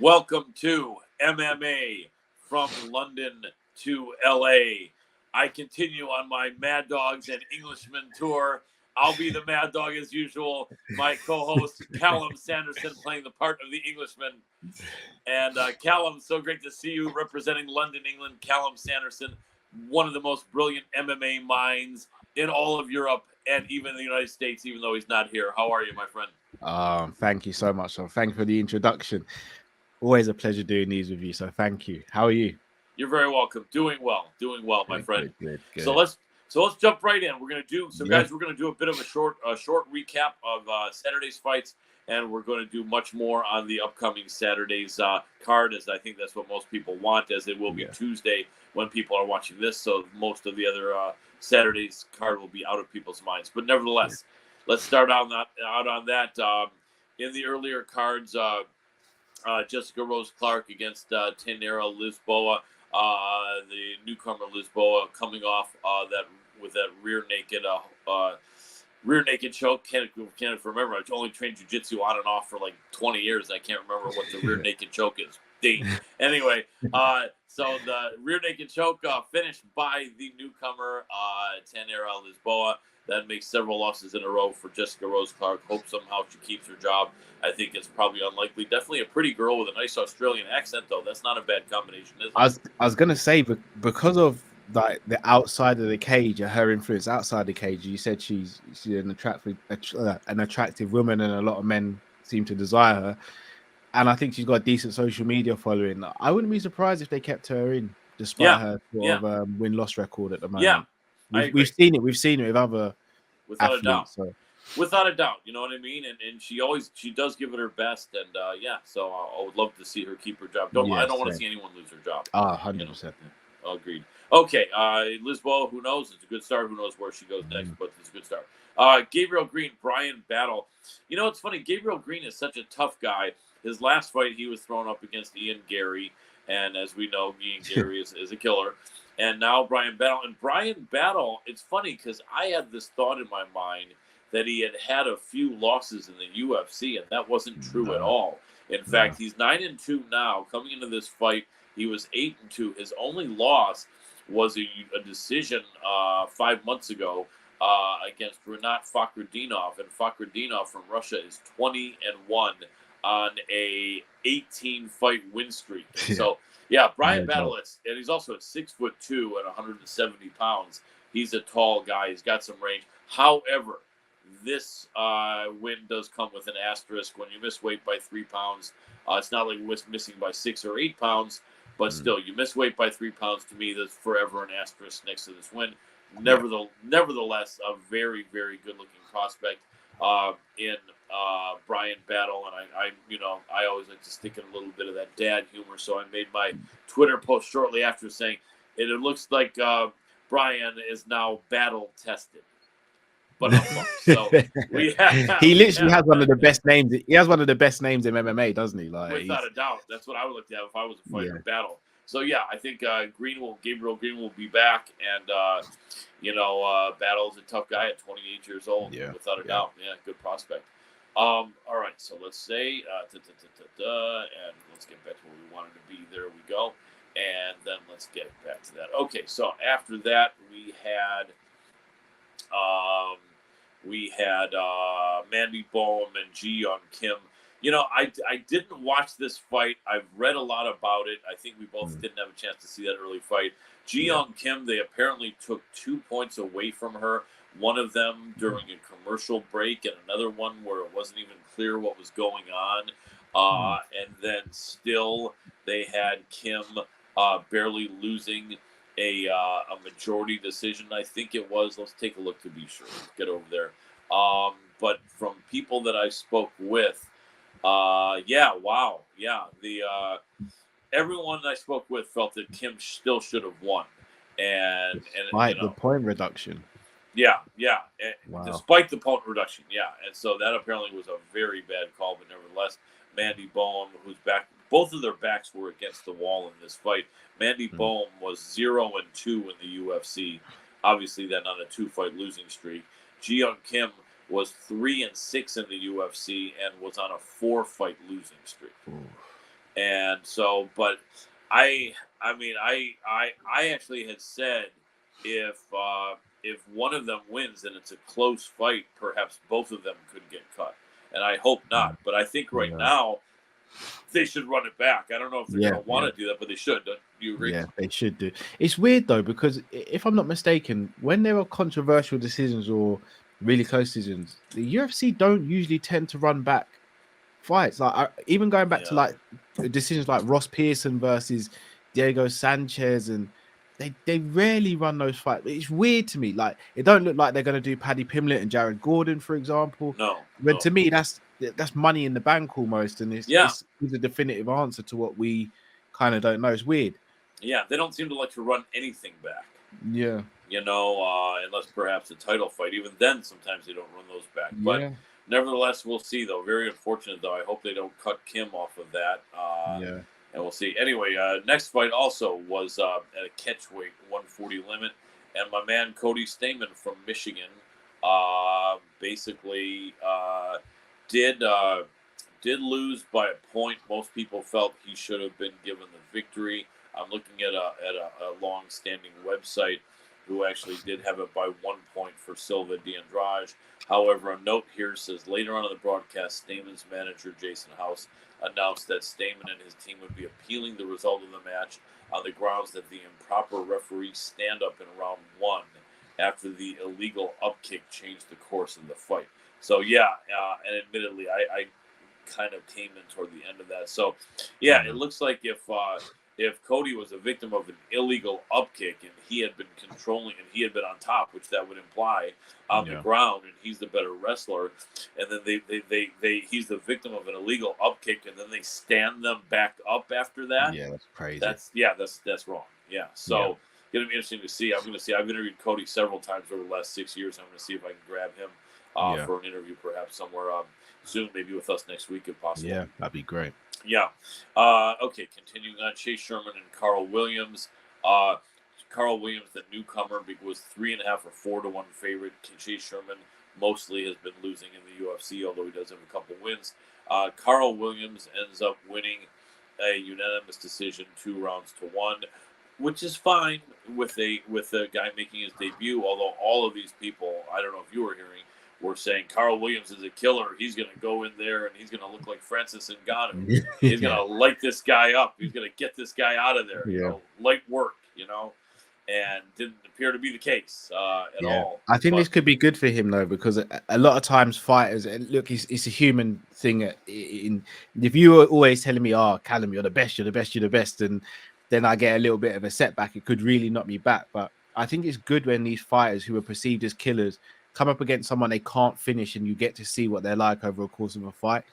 Welcome to MMA from London to LA. I continue on my Mad Dogs and Englishmen tour. I'll be the Mad Dog as usual. My co-host Callum Sanderson playing the part of the Englishman. And Callum, so great to see you representing London, England. Callum Sanderson, one of the most brilliant MMA minds in all of Europe and even the United States, even though he's not here. How are you, my friend? Thank you so much. So thank you for the introduction. Always a pleasure doing these with you. So thank you. How are you? You're very welcome. Doing well, my Good, friend. good, good, So good. let's jump right in. We're gonna do Yeah. guys. We're gonna do a bit of a short recap of Saturday's fights, and we're going to do much more on the upcoming Saturday's card, as I think that's what most people want, as it will be Yeah. Tuesday when people are watching this. So most of the other Saturday's card will be out of people's minds. But nevertheless, let's start on that. In the earlier cards. Jessica Rose Clark against Tainara Lisboa. The newcomer Lisboa coming off that with that rear naked choke. Can't remember. I've only trained jiu-jitsu on and off for like 20 years. I can't remember what the rear naked choke is. Anyway, so the rear naked choke finished by the newcomer Tainara Lisboa. That makes several losses in a row for Jessica Rose Clark. Hope somehow she keeps her job. I think it's probably unlikely. Definitely a pretty girl with a nice Australian accent, though. That's not a bad combination, is it? I was gonna say, because of like the outside of the cage, her influence outside the cage. You said she's an attractive woman, and a lot of men seem to desire her. And I think she's got a decent social media following. I wouldn't be surprised if they kept her in, despite Yeah, her yeah, sort of win-loss record at the yeah. moment. I We've agree, seen it. We've seen it with other without a doubt. athletes. So Without a doubt, you know what I mean. And she does give it her best. And yeah, so I would love to see her keep her job. I don't yes, want to see anyone lose her job. You know, 100%. agreed. Okay, Lisboa, who knows? It's a good start. Who knows where she goes next? But it's a good start. Gabriel Green, Brian Battle. You know, it's funny. Gabriel Green is such a tough guy. His last fight, he was thrown up against Ian Gary, and as we know, Ian Gary is a killer. And now Brian Battle. And Brian Battle, it's funny because I had this thought in my mind that he had a few losses in the UFC, and that wasn't true at No, all. In no. fact, he's 9-2 now. Coming into this fight, he was 8-2. His only loss was a decision 5 months ago against Renat Fakhretdinov, and Fakhretdinov from Russia is 20-1 on a 18 fight win streak. And Yeah, so yeah, Brian no joke. Battle, and he's also at 6'2" at 170 pounds. He's a tall guy. He's got some range. However, this win does come with an asterisk. When you miss weight by 3 pounds, it's not like missing by 6 or 8 pounds, but still, you miss weight by 3 pounds. To me, there's forever an asterisk next to this win. Yeah, Nevertheless, a very, very good-looking prospect in Brian Battle, and I always like to stick in a little bit of that dad humor. So I made my Twitter post shortly after saying it looks like Brian is now battle tested. But so we he have literally has one of the best names. He has one of the best names in MMA, doesn't he? Like, without a doubt. That's what I would look at if I was a fighter yeah, battle. So yeah, I think Gabriel Green will be back, and Battle's a tough guy at 28 years old, yeah, without a yeah. doubt. Yeah, good prospect. All right, so let's say and let's get back to where we wanted to be. There we go, and then let's get back to that. Okay, so after that um, we had Mandy Bohm and Ji Young Kim. You know, I didn't watch this fight. I've read a lot about it. I think we both didn't have a chance to see that early fight. Ji Yeah. Young Kim, they apparently took 2 points away from her. One of them during a commercial break, and another one where it wasn't even clear what was going on. And then still, they had Kim barely losing a majority decision. I think it was. Let's take a look to be sure. Let's get over there. But from people that I spoke with, yeah, wow, yeah, the everyone I spoke with felt that Kim still should have won, and Despite the point reduction. yeah, Wow. despite the point reduction, yeah, and so that apparently was a very bad call, but nevertheless, Mandy Bohm, who's back, both of their backs were against the wall in this fight. Mandy Bohm was 0-2 in the UFC, obviously then on a 2-fight losing streak. Ji Young Kim was 3-6 in the UFC and was on a 4-fight losing streak. Ooh. And so, but I mean, I actually had said if one of them wins and it's a close fight, perhaps both of them could get cut, and I hope Mm, not. But I think right yeah, now they should run it back. I don't know if they're going yeah, to want yeah. to do that, but they should. Don't you agree? Yeah, they should do. It's weird though because if I'm not mistaken, when there are controversial decisions or really close decisions, the UFC don't usually tend to run back fights. Like even going back to Yeah, like decisions like Ross Pearson versus Diego Sanchez, and they rarely run those fights. It's weird to me. Like it don't look like they're going to do Paddy Pimblett and Jared Gordon, for example. no, When no, to me that's money in the bank almost, and yeah, it's a definitive answer to what we kind of don't know. It's weird. yeah. They don't seem to like to run anything back. Yeah. Unless perhaps a title fight. Even then, sometimes they don't run those back. But Yeah, nevertheless, we'll see. Though very unfortunate. Though I hope they don't cut Kim off of that. yeah, And we'll see. Anyway, next fight also was at a catchweight 140 limit, and my man Cody Stamen from Michigan basically did lose by a point. Most people felt he should have been given the victory. I'm looking at a long-standing website who actually did have it by 1 point for Silva de Andrade. However, a note here says later on in the broadcast, Stamen's manager Jason House announced that Stamen and his team would be appealing the result of the match on the grounds that the improper referee stand-up in round one after the illegal upkick changed the course of the fight. So yeah, and admittedly, I kind of came in toward the end of that. So, yeah, it mm, looks like if Cody was a victim of an illegal upkick and he had been controlling and he had been on top, which that would imply on the yeah, ground, and he's the better wrestler, and then they he's the victim of an illegal upkick, and then they stand them back up after that. yeah. That's crazy. That's wrong. Yeah, Yeah, so. Going to be interesting to see. I'm going to see. I've interviewed Cody several times over the last 6 years. I'm going to see if I can grab him yeah, for an interview, perhaps somewhere soon, maybe with us next week if possible. yeah. That'd be great. Yeah. Okay, continuing on, Chase Sherman and Carl Williams. Uh, Carl Williams, the newcomer, was 3.5 or 4-1 favorite. Chase Sherman mostly has been losing in the UFC, although he does have a couple wins. Carl Williams ends up winning a unanimous decision, 2-1, which is fine with a guy making his debut. Although all of these people, I don't know if you were hearing, were saying Carl Williams is a killer. He's going to go in there and he's going to look like Francis Ngannou. He's going Yeah, to light this guy up. He's going to get this guy out of there. yeah, Light work. And didn't appear to be the case at yeah. all. I think But this could be good for him though, because a lot of times fighters, and look, it's a human thing. If you are always telling me, "Oh, Callum, you're the best, you're the best, you're the best," and then I get a little bit of a setback, it could really knock me back. But I think it's good when these fighters who are perceived as killers come up against someone they can't finish, and you get to see what they're like over a course of a fight.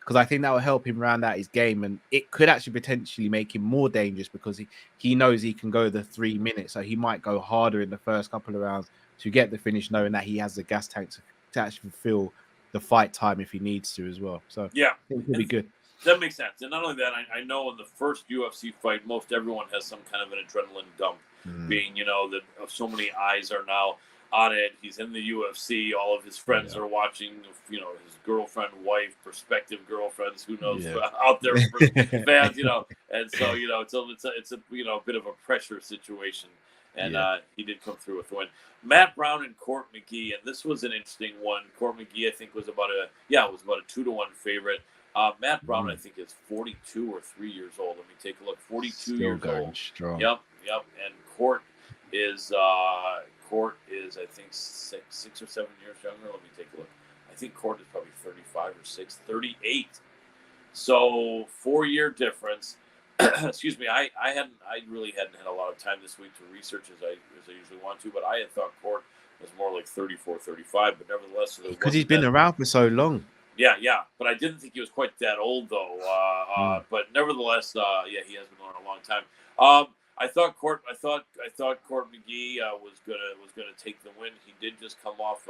Because I think that will help him round out his game, and it could actually potentially make him more dangerous because he knows he can go the 3 minutes, so he might go harder in the first couple of rounds to get the finish, knowing that he has the gas tank to actually fulfill the fight time if he needs to as well. So I yeah, think it'll and be good. that makes sense. And not only that, I know in the first UFC fight, most everyone has some kind of an adrenaline dump, Mm, being that so many eyes are now on it. He's in the UFC. All of his friends yeah, are watching. His girlfriend, wife, prospective girlfriends, who knows, yeah, out there for fans. And so it's a bit of a pressure situation. And yeah. he did come through with a win. Matt Brown and Court McGee, and this was an interesting one. Court McGee, I think, was about a 2-1 favorite. Matt Brown, I Mm, think, is 42 or 3 years old. Let me take a look. 42 still years going old. strong. Yep, yep. And is I think 6 or 7 years younger. Let me take a look. I think Court is probably 35 or 38. So 4 year difference. Excuse me. I really hadn't had a lot of time this week to research as I usually want to, but I had thought Court was more like 34, 35. But nevertheless, so there Because he's wasn't been that. around for so long. Yeah, yeah, but I didn't think he was quite that old, though. Mm, But nevertheless, yeah, he has been on a long time. I thought Court McGee was gonna take the win. He did just come off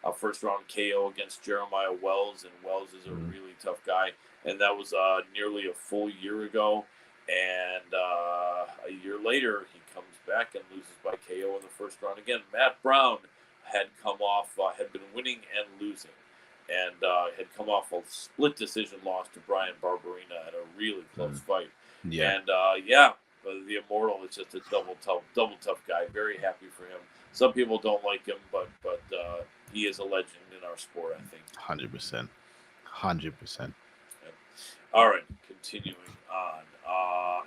a first round KO against Jeremiah Wells, and Wells is a mm. really tough guy, and that was nearly a full year ago. And a year later, he comes back and loses by KO in the first round again. Matt Brown had come off, had been winning and losing. and had come off a split decision loss to Brian Barberina at a really close fight. Yeah, And the Immortal is just a double tough guy. Very happy for him. Some people don't like him, but he is a legend in our sport, I think. 100%, 100%. All right, continuing on.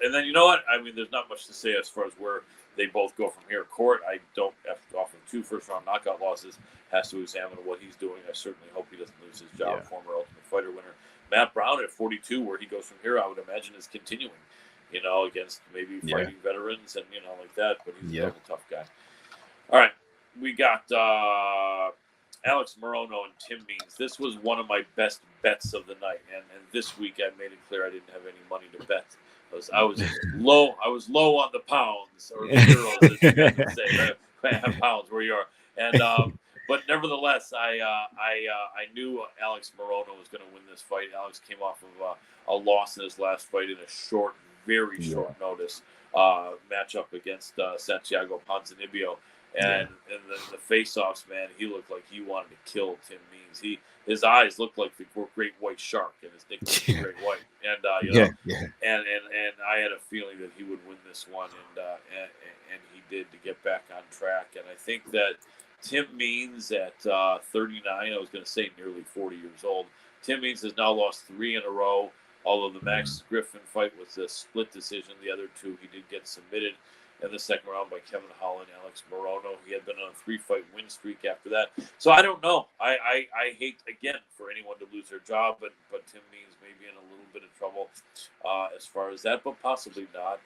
And then you know what? I mean, there's not much to say as far as where they both go from here. Court, I don't have to offer 2 first-round knockout losses. Has to examine what he's doing. I certainly hope he doesn't lose his job. Yeah. Former Ultimate Fighter winner Matt Brown at 42, where he goes from here, I would imagine is continuing. Against maybe fighting veterans and like that. But he's a double tough guy. All right, we got Alex Morono and Tim Means. This was one of my best bets of the night, and this week I made it clear I didn't have any money to bet. I was low. I was low on the pounds or the euros, as you guys would say, right? Pounds where you are. And but nevertheless, I knew Alex Morono was going to win this fight. Alex came off of a loss in his last fight in a very short notice matchup against Santiago Ponzinibbio. And the face-offs, man, he looked like he wanted to kill Tim Means. His eyes looked like the great white shark, and his nickname was Great White. And and I had a feeling that he would win this one, and he did, to get back on track. And I think that Tim Means at 39, I was going to say nearly 40 years old. Tim Means has now lost 3 in a row. Although the Max Griffin fight was a split decision, the other 2 he did get submitted in the second round by Kevin Holland, Alex Morono. He had been on a 3-fight win streak after that. So I don't know. I hate, again, for anyone to lose their job, but Tim Means may be in a little bit of trouble as far as that, but possibly not.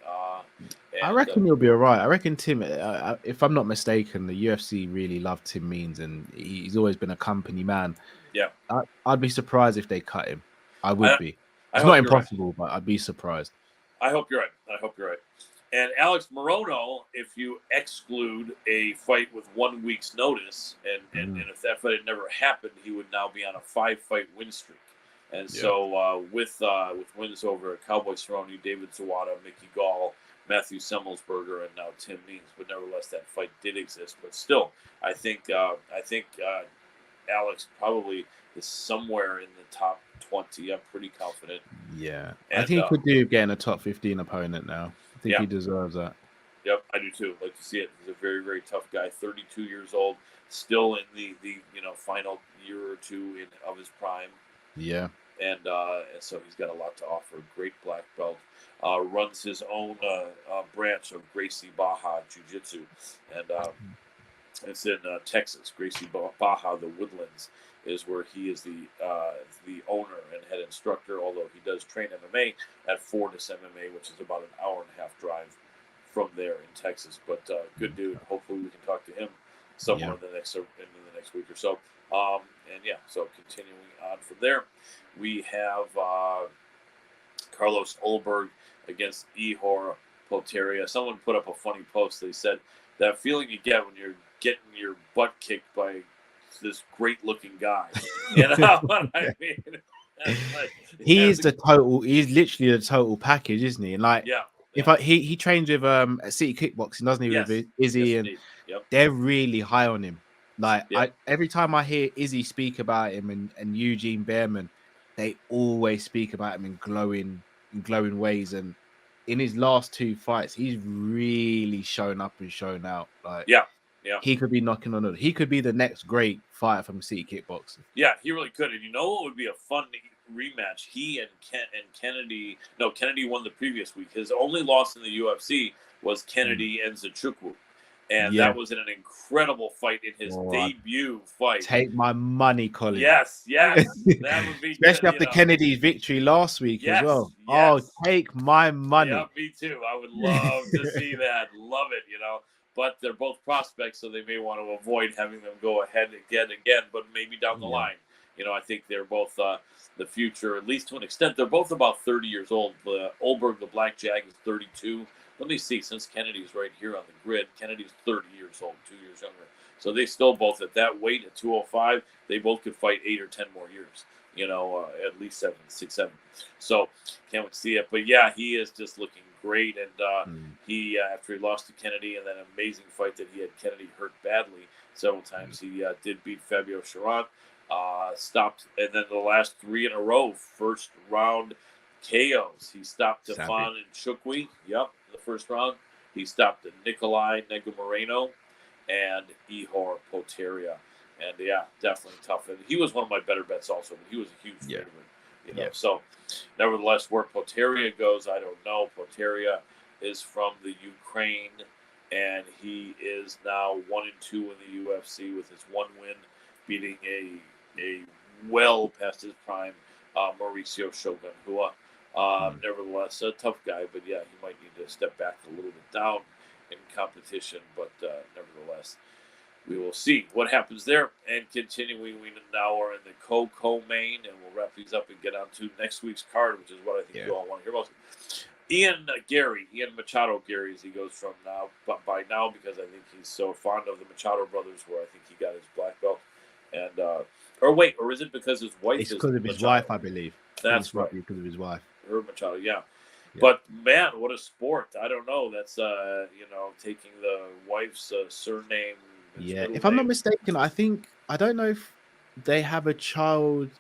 I reckon he'll be all right. I reckon Tim, if I'm not mistaken, the UFC really loved Tim Means, and he's always been a company man. Yeah. I'd be surprised if they cut him. I would be. It's not impossible, but I'd be surprised. I hope you're right. And Alex Morono, if you exclude a fight with 1 week's notice, and if that fight had never happened, he would now be on a 5-fight win streak. And so with wins over Cowboy Cerrone, David Zawada, Mickey Gall, Matthew Semmelsberger, and now Tim Means. But nevertheless, that fight did exist. But still, I think Alex probably is somewhere in the top 20. I'm pretty confident. Yeah. And I think he could do getting a top 15 opponent now. I think he deserves that. Yep, I do too. Like to see it. He's a very, very tough guy. 32 years old, still in the final year or 2 of his prime. Yeah. And so he's got a lot to offer. Great black belt. Runs his own branch of Gracie Baja Jiu-Jitsu. And it's in Texas. Gracie Baja, the Woodlands, is where he is the owner and head instructor, although he does train MMA at Fortis MMA, which is about an hour-and-a-half drive from there in Texas. But good dude. Hopefully we can talk to him somewhere in the next week or so. So continuing on from there, we have Carlos Ulberg against Ihor Potieria. Someone put up a funny post. They said that feeling you get when you're getting your butt kicked by this great-looking guy. You know what I mean? He's literally the total package, isn't he? And he trains with City Kickboxing, doesn't he? With Izzy, and they're really high on him. Every time I hear Izzy speak about him and Eugene Behrman, they always speak about him in glowing ways. And in his last 2 fights, he's really shown up and shown out. He could be knocking on it. He could be the next great fighter from City Kickboxing. Yeah, he really could. And you know what would be a fun rematch? He and Kennedy. No, Kennedy won the previous week. His only loss in the UFC was Kennedy and Nzechukwu. And that was in an incredible fight in his debut fight. Take my money, Colin. Yes. That would be especially after Kennedy's victory last week as well. Yes. Oh, take my money. Yeah, me too. I would love to see that. Love it, But they're both prospects, so they may want to avoid having them go ahead again, but maybe down the line. I think they're both the future, at least to an extent. They're both about 30 years old. Ulberg, the Black Jag, is 32. Let me see, since Kennedy's right here on the grid, Kennedy's 30 years old, 2 years younger. So they still both, at that weight, at 205, they both could fight 8 or 10 more years. At least 6, 7. So can't wait to see it. But yeah, he is just looking great. And he, after he lost to Kennedy and that amazing fight that he had Kennedy hurt badly several times, he did beat Fabio Cherant. Stopped, and then the last 3 in a row, first round KOs. He stopped Savage. Stefan and Chukwi. Yep, in the first round. He stopped Nikolai Negumereno and Ihor Poteria. And yeah, definitely tough. And he was one of my better bets also, but he was a huge Yeah. favorite. Yeah. So nevertheless, where Poteria goes, I don't know. Poteria is from the Ukraine, and he is now 1-2 in the UFC with his one win, beating a well past his prime Mauricio Shogun Hua. Nevertheless, a tough guy, but yeah, he might need to step back a little bit down in competition, but nevertheless, we will see what happens there. And continuing, we now are in the co-main, and we'll wrap these up and get on to next week's card, which is what I think you all want to hear about. Ian Machado Gary, as he goes from now, but by now, because I think he's so fond of the Machado brothers, where I think he got his black belt. And or is it because his wife It's is because of his Machado? wife, I believe. That's right, because of his wife. her Machado, yeah. Yeah. But man, what a sport! I don't know. That's taking the wife's surname. Yeah, if I'm not mistaken, I don't know if they have a child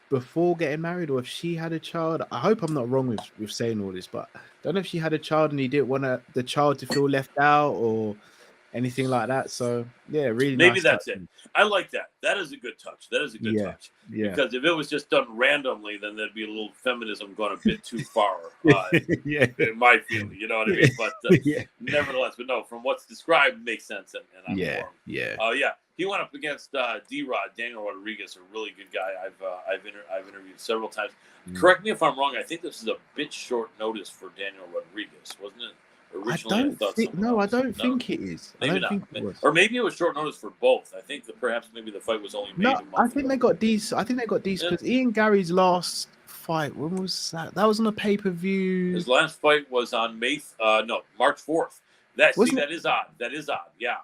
before getting married or if she had a child. I hope I'm not wrong with saying all this, but I don't know if she had a child and he didn't want the child to feel left out or anything like that. So yeah, really Maybe nice touch. that's it. I like that. That is a good touch. Yeah. Because if it was just done randomly, then there'd be a little feminism going a bit too far. Yeah. In my feeling, you know what I mean? But Yeah. nevertheless, but no, from what's described, makes sense, and I'm for him. Yeah. He went up against D-Rod, Daniel Rodriguez, a really good guy. I've interviewed several times. Correct me if I'm wrong. I think this is a bit short notice for Daniel Rodriguez, wasn't it? Originally, I don't think it is. Maybe not. Think it was. Or maybe it was short notice for both. I think that perhaps maybe the fight was only made a month I think ago. they got these. I think they got these because Ian Gary's last fight. When was that? That was on a pay-per-view. His last fight was on March 4th. That is odd. That is odd. Yeah.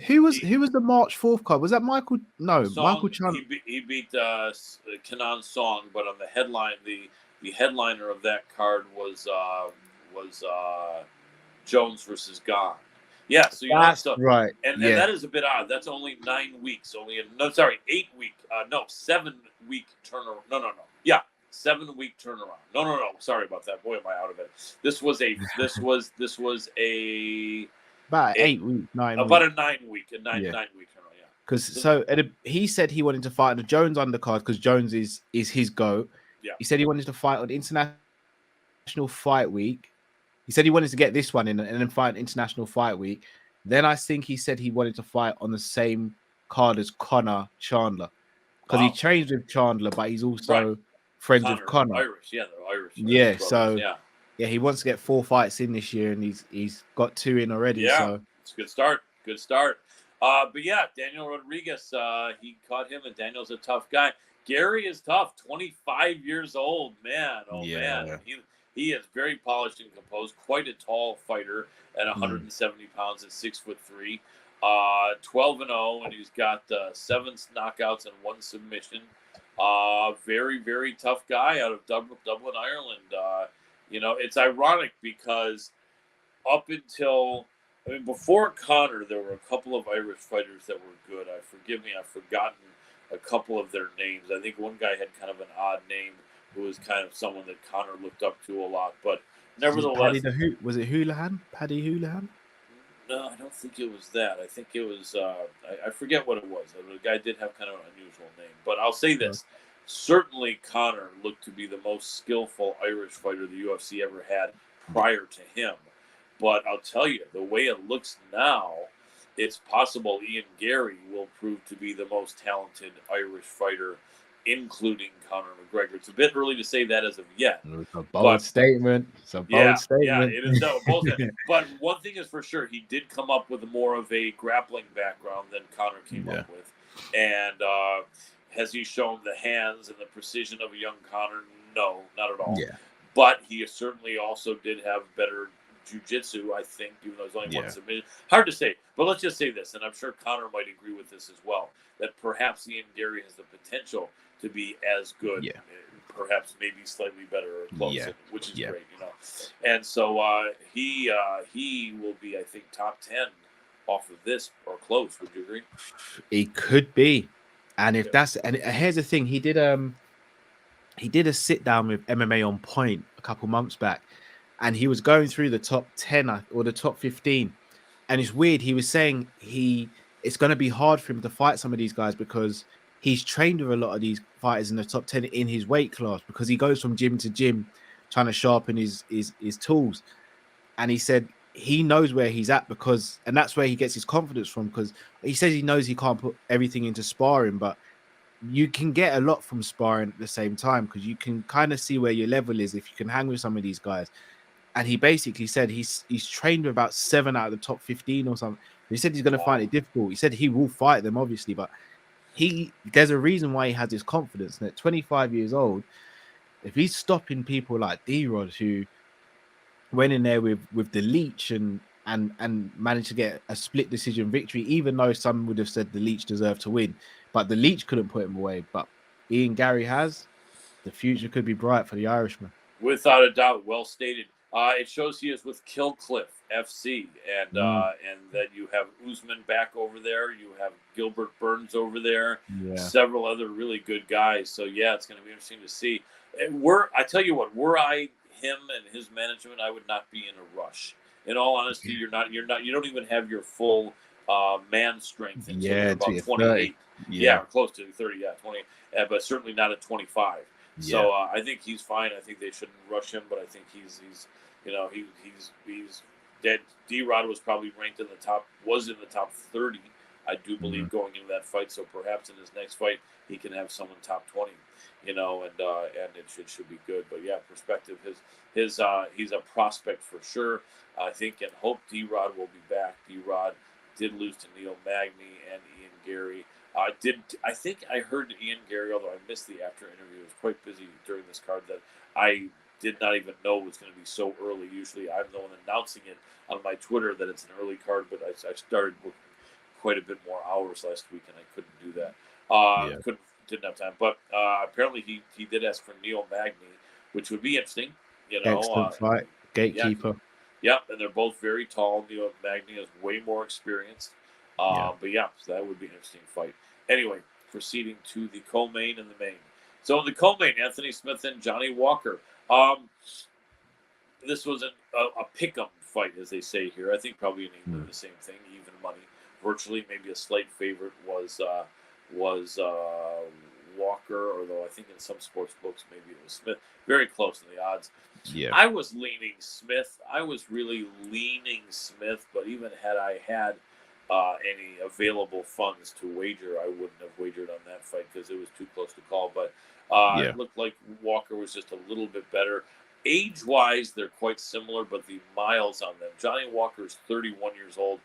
Who was the March 4th card? Was that Michael? No, Song, Michael Chan. He beat Kenan Song, but on the headline, the headliner of that card was Jones versus Gahn. Yeah, so that's right. And that is a bit odd. That's only 9 weeks. 8 week. 7 week turnaround. No. Yeah, 7 week turnaround. No. Sorry about that. Boy, am I out of it. This was a about 8 weeks, 9 weeks. About a 9 week turnaround. Yeah. Because he said he wanted to fight on the Jones undercard because Jones is his GOAT. Yeah. He said he wanted to fight on International Fight Week. He said he wanted to get this one in and then fight International Fight Week. Then I think he said he wanted to fight on the same card as Conor Chandler because he changed with Chandler, but he's also friends with Conor. Irish, yeah, they're Irish. Yeah, so he wants to get 4 fights in this year, and he's got 2 in already. Yeah, so it's a good start. Good start. But yeah, Daniel Rodriguez, he caught him, and Daniel's a tough guy. Gary is tough, 25 years old, man. Man. He is very polished and composed, quite a tall fighter at 170 pounds at 6'3", 12-0, and he's got 7 knockouts and 1 submission. Very, very tough guy out of Dublin, Ireland. It's ironic because up until before Conor, there were a couple of Irish fighters that were good. I've forgotten a couple of their names. I think one guy had kind of an odd name, who was kind of someone that Conor looked up to a lot. But nevertheless, was it Houlihan? Paddy Houlihan? No, I don't think it was that. I think it was I forget what it was. The guy did have kind of an unusual name. But I'll say this: certainly Conor looked to be the most skillful Irish fighter the UFC ever had prior to him. But I'll tell you, the way it looks now, it's possible Ian Gary will prove to be the most talented Irish fighter, including Conor McGregor. It's a bit early to say that as of yet. It's a bold statement. Yeah, it is a bold statement. But one thing is for sure, he did come up with more of a grappling background than Conor came up with. And has he shown the hands and the precision of a young Conor? No, not at all. Yeah. But he certainly also did have better jiu-jitsu, I think, even though there's only one submission. Hard to say, but let's just say this, and I'm sure Conor might agree with this as well, that perhaps Ian Gary has the potential to be as good, perhaps maybe slightly better or close, which is great, And so he will be, I think, top 10 off of this or close. Would you agree? It could be. And if that's and here's the thing, he did a sit down with MMA on Point a couple months back, and he was going through the top 10 or the top 15. And it's weird. He was saying it's going to be hard for him to fight some of these guys because he's trained with a lot of these fighters in the top 10 in his weight class, because he goes from gym to gym trying to sharpen his tools. And he said he knows where he's at and that's where he gets his confidence from, because he says he knows he can't put everything into sparring, but you can get a lot from sparring at the same time, because you can kind of see where your level is if you can hang with some of these guys. And he basically said he's trained with about 7 out of the top 15 or something. He said he's going to find it difficult. He said he will fight them, obviously, but there's a reason why he has this confidence. And at 25 years old, if he's stopping people like D-Rod, who went in there with the Leech and managed to get a split decision victory, even though some would have said the Leech deserved to win, but the Leech couldn't put him away. But Ian Gary has. The future could be bright for the Irishman. Without a doubt, well stated. It shows he is with Killcliff FC, and that you have Usman back over there. You have Gilbert Burns over there. Yeah. Several other really good guys. So yeah, it's going to be interesting to see. And I tell you what, were I him and his management, I would not be in a rush. In all honesty, you don't even have your full man strength until you're about 28. Yeah, close to 30. Yeah, 20. But certainly not at 25. So I think he's fine. I think they shouldn't rush him, but I think he's dead. D-Rod was probably ranked in the top 30. I do believe going into that fight. So perhaps in his next fight he can have someone top 20. And it should be good. But yeah, perspective. He's a prospect for sure. I think and hope D-Rod will be back. D-Rod did lose to Neil Magny and Ian Gary. I think I heard Ian Gary, although I missed the after interview. I was quite busy during this card that I did not even know it was going to be so early. Usually I'm the one announcing it on my Twitter that it's an early card, but I started working quite a bit more hours last week and I couldn't do that. Didn't have time. But apparently he did ask for Neil Magny, which would be interesting. Excellent fight. Gatekeeper. Yeah, and they're both very tall. Neil Magny is way more experienced. But yeah, so that would be an interesting fight. Anyway, proceeding to the co-main and the main. So in the co-main, Anthony Smith and Johnny Walker. This was a pick-em fight, as they say here. I think probably in England the same thing, even money. Virtually, maybe a slight favorite was Walker, although I think in some sports books maybe it was Smith. Very close in the odds. Yeah, I was leaning Smith. I was really leaning Smith, but even had I had any available funds to wager, I wouldn't have wagered on that fight because it was too close to call. But it looked like Walker was just a little bit better. Age-wise, they're quite similar, but the miles on them. Johnny Walker is 31 years old,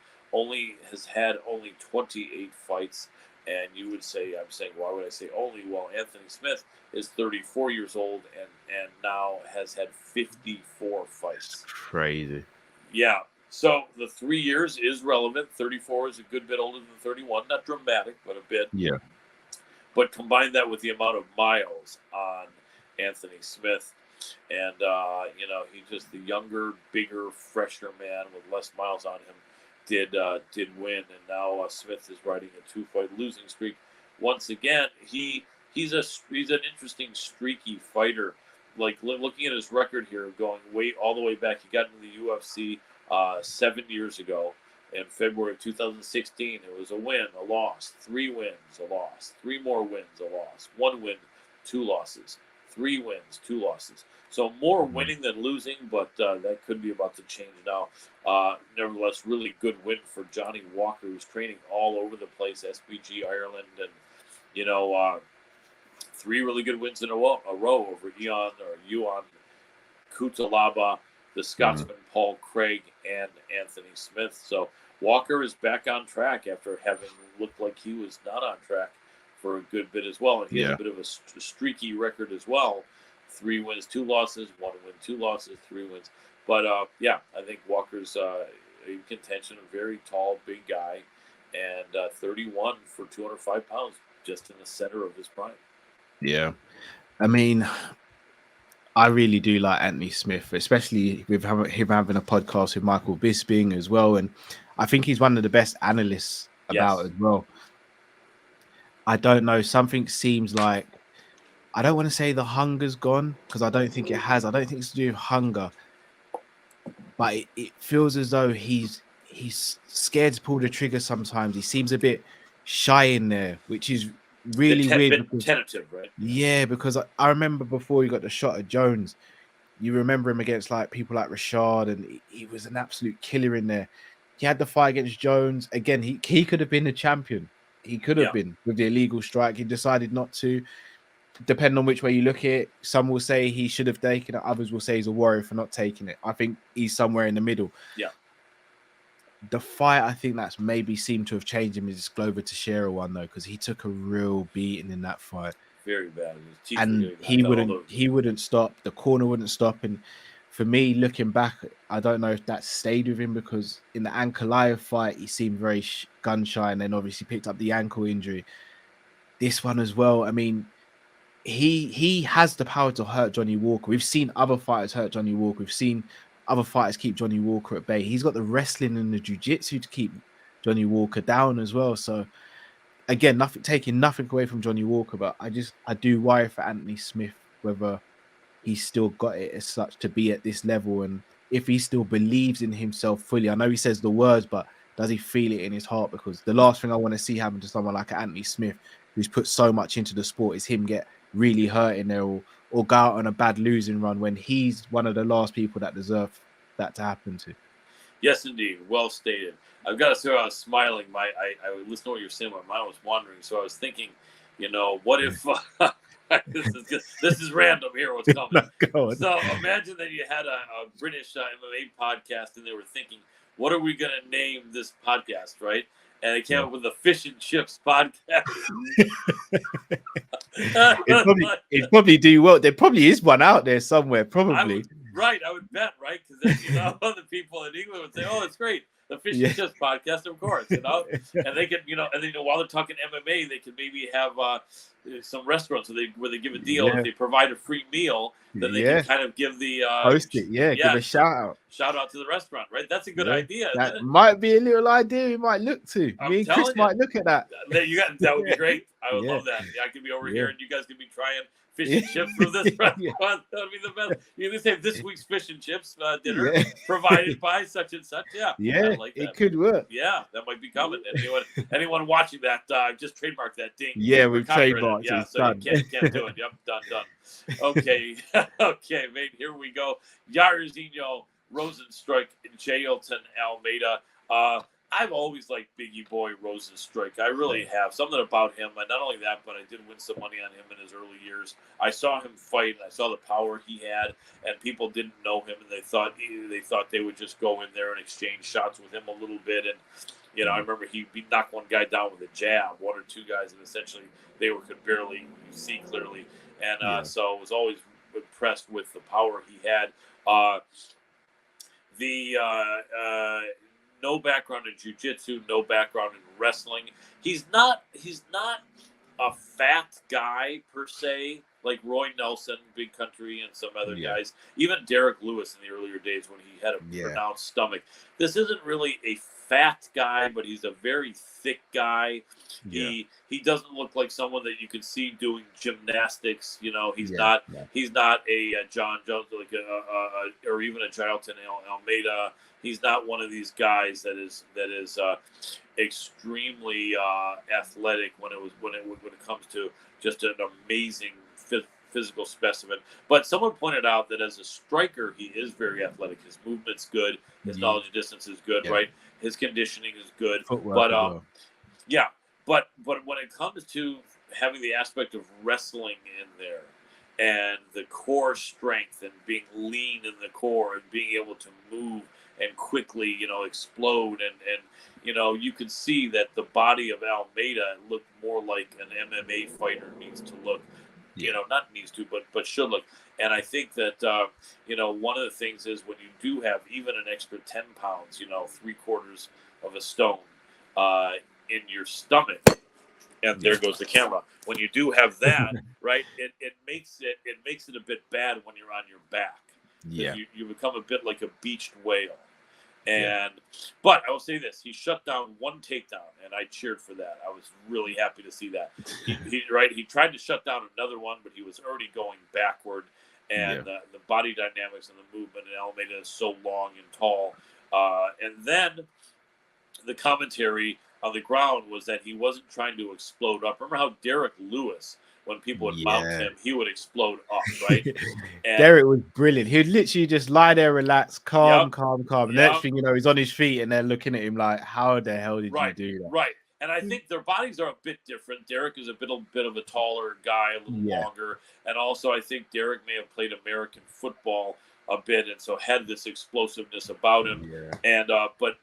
has had only 28 fights. And you would say, I'm saying, why would I say only? Well, Anthony Smith is 34 years old and now has had 54 fights. Crazy. Yeah. So the 3 years is relevant. 34 is a good bit older than 31. Not dramatic, but a bit. Yeah. But combine that with the amount of miles on Anthony Smith. And, he's just the younger, bigger, fresher man with less miles on him. Did win, and now Smith is riding a 2-fight losing streak. Once again, he's an interesting streaky fighter. Like looking at his record here, going all the way back, he got into the UFC 7 years ago in February of 2016. It was a win, a loss, 3 wins, a loss, 3 more wins, a loss, 1 win, 2 losses, 3 wins, 2 losses. So more winning than losing, but that could be about to change now. Nevertheless, really good win for Johnny Walker, who's training all over the place, SBG Ireland, and 3 really good wins in a row over Yuan Kutalaba, the Scotsman Paul Craig, and Anthony Smith. So Walker is back on track after having looked like he was not on track for a good bit as well, and he has a bit of a streaky record as well. 3 wins, 2 losses, 1 win, 2 losses, 3 wins. But, I think Walker's in contention, a very tall, big guy, and 31 for 205 pounds, just in the center of his prime. Yeah. I mean, I really do like Anthony Smith, especially with him having a podcast with Michael Bisping as well. And I think he's one of the best analysts about as well. I don't know. Something seems like, I don't want to say the hunger's gone because I don't think it has. I don't think it's to do with hunger, but it feels as though he's scared to pull the trigger sometimes. He seems a bit shy in there, which is really weird Bit because tentative, right? yeah, because I remember before he got the shot at Jones, you remember him against like people like Rashad, and he was an absolute killer in there. He had the fight against Jones again. He could have been the champion. He could have Yeah, been with the illegal strike. He decided not to. Depending on which way you look at it, some will say he should have taken it. Others will say he's a warrior for not taking it. I think he's somewhere in the middle. yeah. The fight, I think that's maybe seemed to have changed him is Glover Teixeira one though, because he took a real beating in that fight. Very bad. His teeth were And getting knocked out. All those. he wouldn't stop. The corner wouldn't stop. And for me, looking back, I don't know if that stayed with him because in the Ankalaev fight, he seemed very gun shy, and then obviously picked up the ankle injury. This one as well. I mean, he has the power to hurt Johnny Walker. We've seen other fighters hurt Johnny Walker. We've seen other fighters keep Johnny Walker at bay. He's got the wrestling and the jiu-jitsu to keep Johnny Walker down as well. So again, taking nothing away from Johnny Walker, but I do worry for Anthony Smith whether he's still got it as such to be at this level, and if he still believes in himself fully. I know he says the words, but does he feel it in his heart? Because the last thing I want to see happen to someone like Anthony Smith, who's put so much into the sport, is him get really hurt in there or go out on a bad losing run when he's one of the last people that deserve that to happen to. Yes, indeed. Well stated. I've got to say, I was smiling. I would listen to what you're saying. My mind was wandering. So I was thinking, what if this is random here? What's coming? So imagine that you had a British MMA podcast, and they were thinking, what are we going to name this podcast, right? And they came up with the Fish and Chips podcast. It probably do well. There probably is one out there somewhere, probably. I would bet, right? Because then the people in England would say, "Oh, it's great, the Fish and Chips podcast, of course." And they can, and then while they're talking MMA, they could maybe have some restaurants where they give a deal if they provide a free meal. Then they can kind of give the host it, give a shout out to the restaurant, right? That's a good idea. That might be a little idea we might look to. Me and Chris might look at that. That would be great. I would love that. I could be over here, and you guys could be trying fish and chips from this restaurant. That would be the best. You can say this week's fish and chips dinner provided by such and such. Yeah, I like that. It could work. Yeah, that might be coming. Anyone watching that, just trademark that ding. Yeah, we've trademarked it. Yeah, so done. You can't do it. Yep, done. Okay, okay, mate. Here we go. Jairzinho, Rosenstruik, Jailton, Almeida. I've always liked Biggie Boy Rosenstruik. I really have. Something about him. And not only that, but I did win some money on him in his early years. I saw him fight, and I saw the power he had, and people didn't know him, and they thought they would just go in there and exchange shots with him a little bit. And I remember he knocked one guy down with a jab, one or two guys, and essentially they could barely see clearly. And so I was always impressed with the power he had. No background in jiu-jitsu, no background in wrestling. He's not a fat guy per se, like Roy Nelson, Big Country, and some other guys. Even Derek Lewis in the earlier days when he had a pronounced stomach. This isn't really a fat guy, but he's a very thick guy. He doesn't look like someone that you could see doing gymnastics. He's not a John Jones or even a Jailton Almeida. He's not one of these guys that is extremely athletic when it comes to just an amazing physical specimen. But someone pointed out that as a striker, he is very athletic. His movement's good. His knowledge of distance is good, right? His conditioning is good. But when it comes to having the aspect of wrestling in there and the core strength and being lean in the core and being able to move and quickly, explode and you could see that the body of Almeida looked more like an MMA fighter needs to look. Not needs to, but should look. And I think that, one of the things is when you do have even an extra 10 pounds, 3/4 of a stone in your stomach, and there goes the camera. When you do have that, right, it makes it a bit bad when you're on your back. You become a bit like a beached whale. Yeah. And but I will say this: he shut down one takedown, and I cheered for that. I was really happy to see that. He tried to shut down another one, but he was already going backward, and Yeah. the body dynamics and the movement in Almeida is so long and tall. And then the commentary on the ground was that he wasn't trying to explode up. Remember how Derek Lewis, when people would mount Yeah. him, he would explode up, right? And Derek was brilliant. He'd literally just lie there, relax, calm, yep, calm, calm. And the next yep, thing you know, he's on his feet and they're looking at him like, how the hell did you right, do that? right. And I think their bodies are a bit different. Derek is a bit of a taller guy, a little Yeah. longer, and also I think Derek may have played American football a bit, and so had this explosiveness about him. Yeah. And but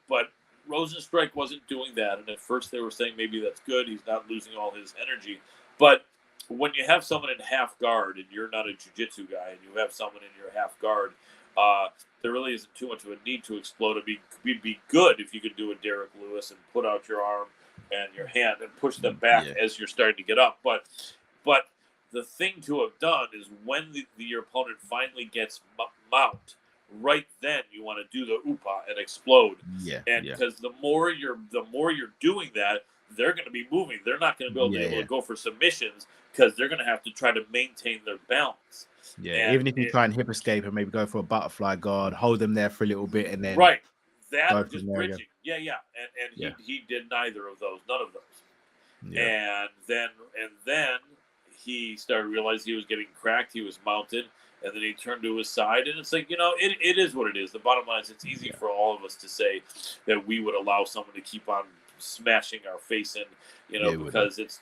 Rosenstrike wasn't doing that. And at first they were saying maybe that's good. He's not losing all his energy. But when you have someone in half guard and you're not a jiu-jitsu guy and you have someone in your half guard, uh, there really isn't too much of a need to explode. It'd be good if you could do a Derek Lewis and put out your arm and your hand and push them back Yeah. as you're starting to get up. But the thing to have done is when your opponent finally gets mount, right then you want to do the upa and explode. Yeah. And Yeah. because the more you're doing that, they're going to be moving. They're not going to be able to go for submissions because they're going to have to try to maintain their balance. Yeah. And Even if you try and hip escape and maybe go for a butterfly guard, hold them there for a little bit and then right, that go or from just there again. bridging, yeah. And Yeah. he did neither of those, none of those. Yeah. And then he started realizing he was getting cracked. He was mounted, and then he turned to his side. And it's like, it is what it is. The bottom line is, it's easy for all of us to say that we would allow someone to keep on smashing our face in, because it's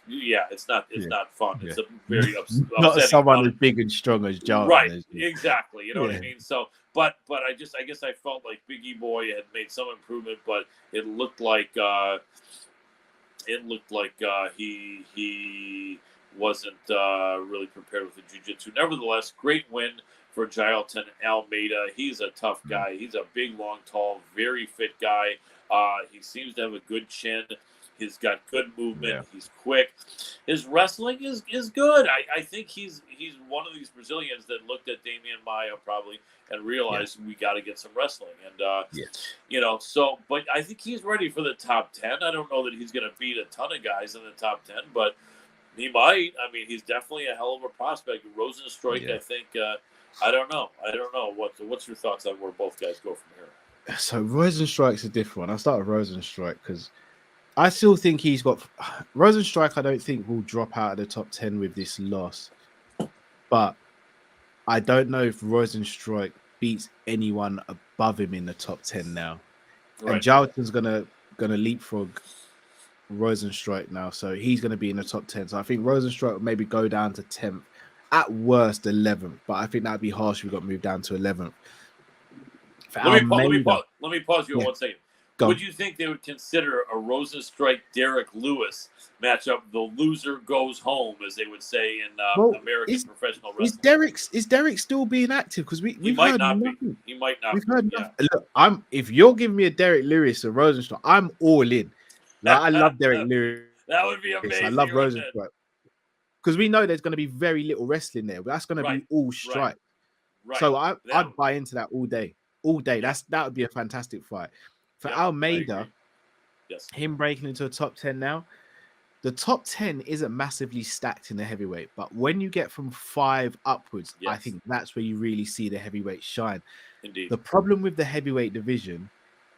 not fun. It's a very Not upsetting. someone as big and strong as John. Right, exactly. You know what I Yeah. mean? So, but I guess I felt like Biggie Boy had made some improvement, but it looked like he wasn't really prepared with the jiu-jitsu. Nevertheless, great win for Jailton Almeida. He's a tough guy. He's a big, long, tall, very fit guy. He seems to have a good chin. He's got good movement. Yeah. He's quick. His wrestling is good. I think he's one of these Brazilians that looked at Damian Maia probably and realized we got to get some wrestling. And but I think he's ready for the top 10. I don't know that he's going to beat a ton of guys in the top 10, but he might. I mean, he's definitely a hell of a prospect. Rosenstrike, I think. I don't know. What's your thoughts on where both guys go from here? So Rosenstrike's a different one. I'll start with Rosenstrike because I still think he's got Rosenstrike. I don't think will drop out of the top 10 with this loss, but I don't know if Rosenstrike beats anyone above him in the top 10 now. Right. And Jalton's gonna leapfrog Rosenstrike now, so he's gonna be in the top 10. So I think Rosenstrike will maybe go down to 10th, at worst 11th, but I think that'd be harsh if we got moved down to 11th. Let me pause you 1 second. Would you think they would consider a Rosenstrike Derek Lewis matchup? The loser goes home, as they would say in American professional wrestling. Is Derek still being active? Because he might not be. He might not. We've heard nothing. Look, if you're giving me a Derek Lewis or Rosenstrike, I'm all in. Like, I love Derek Lewis. That would be amazing. I love Rosenstrike because we know there's going to be very little wrestling there. But that's going to be all strike. Right. So I'd buy into that all day. All day. Yeah. That would be a fantastic fight. For Almeida, him breaking into a top 10 now, the top 10 isn't massively stacked in the heavyweight, but when you get from 5 upwards, I think that's where you really see the heavyweight shine. Indeed. The problem with the heavyweight division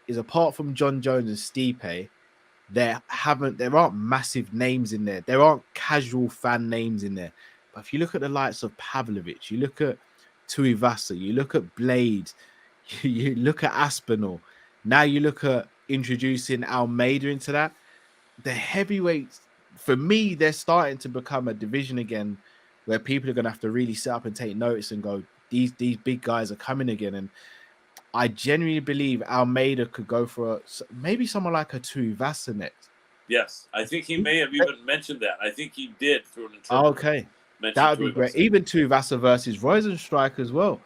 is, apart from John Jones and Stipe, there aren't massive names in there. There aren't casual fan names in there. But if you look at the likes of Pavlovich, you look at Tuivasa, you look at Blade, you look at Aspinall. Now you look at introducing Almeida into that. The heavyweights, for me, they're starting to become a division again where people are going to have to really sit up and take notice and go, these big guys are coming again. And I genuinely believe Almeida could go for maybe someone like a Tuivasa next. Yes, I think he may have even mentioned that. I think he did through an interview. Okay, that would be great. Even Tuivasa versus Rosenstrike as well.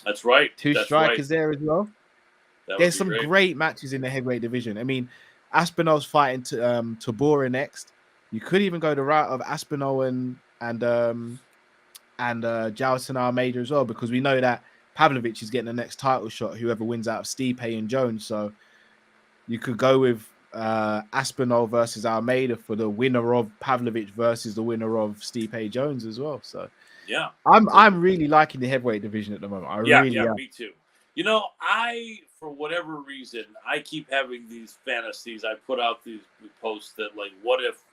That's right. Two strikers there as well. There's some great matches in the heavyweight division. I mean, Aspinall's fighting Tabora next. You could even go the route of Aspinall and Jailton Almeida as well, because we know that Pavlovich is getting the next title shot. Whoever wins out of Stipe and Jones. So you could go with Aspinall versus Almeida for the winner of Pavlovich versus the winner of Stipe Jones as well. So Yeah. I'm really liking the heavyweight division at the moment. I really am. Me too. For whatever reason, I keep having these fantasies. I put out these posts that like, what if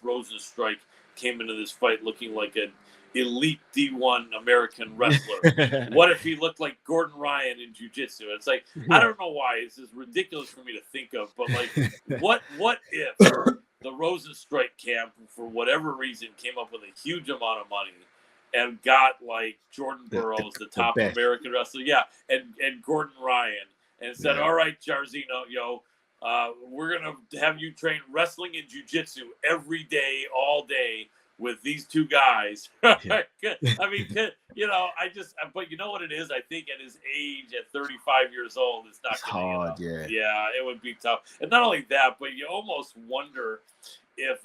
Rosenstrike came into this fight looking like an elite D1 American wrestler? What if he looked like Gordon Ryan in jiu-jitsu? It's like, I don't know why. It's just ridiculous for me to think of, but like, what if the Rosenstrike camp, for whatever reason, came up with a huge amount of money and got like Jordan Burroughs, the top best. American wrestler, and Gordon Ryan, and said, "All right, Jairzinho, we're gonna have you train wrestling and jiu-jitsu every day, all day, with these two guys." Yeah. I mean, but you know what it is? I think at his age, at 35 years old, it's not gonna, hard. Yeah. Yeah, it would be tough. And not only that, but you almost wonder if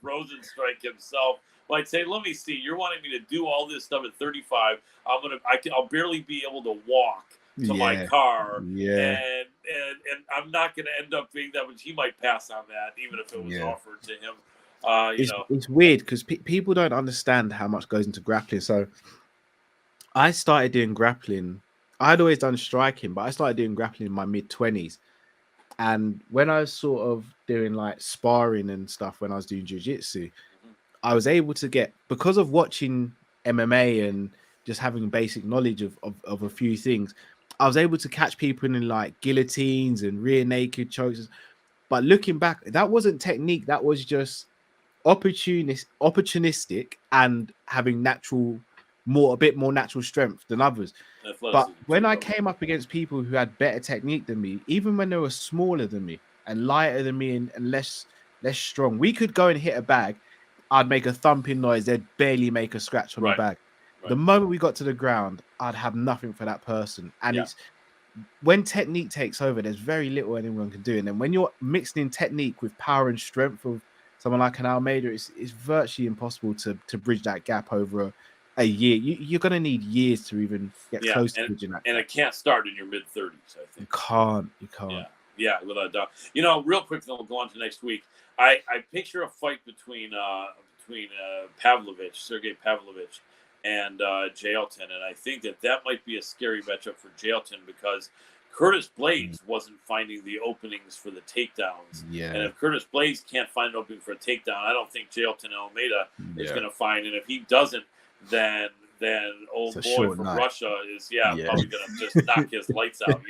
Rosenstrike himself might say, "Let me see. You're wanting me to do all this stuff at 35. I'll barely be able to walk to my car, and I'm not going to end up being that much." He might pass on that, even if it was offered to him. It's weird because people don't understand how much goes into grappling. So I started doing grappling. I'd always done striking, but I started doing grappling in my mid-20s. And when I was sort of doing like sparring and stuff, when I was doing jiu-jitsu, I was able to get, because of watching MMA and just having basic knowledge of a few things, I was able to catch people in like guillotines and rear naked chokes. But looking back, that wasn't technique. That was just opportunistic and having a bit more natural strength than others. But when I came up against people who had better technique than me, even when they were smaller than me and lighter than me and less strong, we could go and hit a bag. I'd make a thumping noise. They'd barely make a scratch on the bag. The moment we got to the ground, I'd have nothing for that person. And it's when technique takes over, there's very little anyone can do. And then when you're mixing in technique with power and strength of someone like an Almeida, it's virtually impossible to bridge that gap over a year. You're going to need years to even get close to bridging that gap. And it can't start in your mid-30s, I think. You can't. Yeah, without a doubt. Real quick, then we'll go on to next week. I picture a fight between Sergey Pavlovich, and Jailton, and I think that might be a scary matchup for Jailton because Curtis Blades wasn't finding the openings for the takedowns. Yeah. And if Curtis Blades can't find an opening for a takedown, I don't think Jailton Almeida is going to find. And if he doesn't, then old boy from Russia is probably going to just knock his lights out,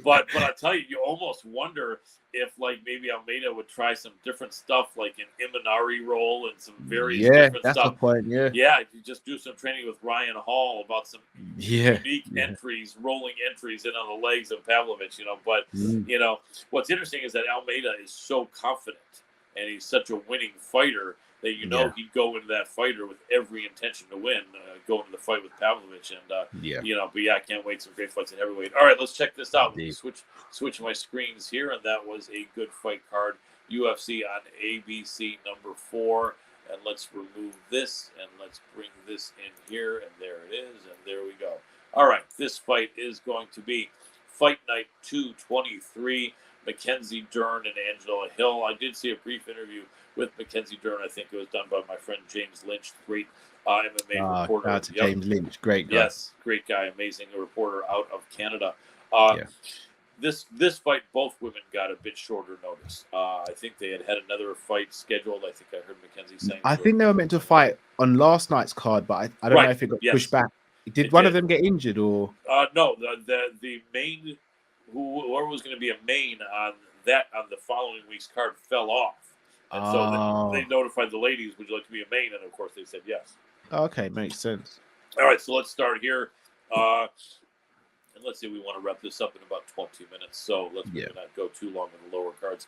But I tell you, you almost wonder if like maybe Almeida would try some different stuff, like an Imanari roll and some various different that's stuff. The point. You just do some training with Ryan Hall about some unique entries, rolling entries in on the legs of Pavlovich, But what's interesting is that Almeida is so confident and he's such a winning fighter that he'd go into that fighter with every intention to win, go into the fight with Pavlovich, and I can't wait, some great fights at heavyweight. All right, let's check this out. Let me switch my screens here, and that was a good fight card, UFC on ABC number 4, and let's remove this, and let's bring this in here, and there it is, and there we go. All right, this fight is going to be Fight Night 223, Mackenzie Dern and Angela Hill. I did see a brief interview with Mackenzie Dern. I think it was done by my friend James Lynch, great MMA reporter. Shout out to James Lynch, great guy. Yes, great guy, amazing reporter out of Canada. This fight, both women got a bit shorter notice. I think they had another fight scheduled. I think I heard Mackenzie saying. I think they were meant to fight on last night's card, but I don't know if it got pushed back. Did one of them get injured or? No, the main, whoever was going to be a main on the following week's card fell off. And so they notified the ladies, would you like to be a main? And of course they said yes. Okay, makes sense. All right, so let's start here. And let's see, we want to wrap this up in about 20 minutes. So let's not go too long on the lower cards.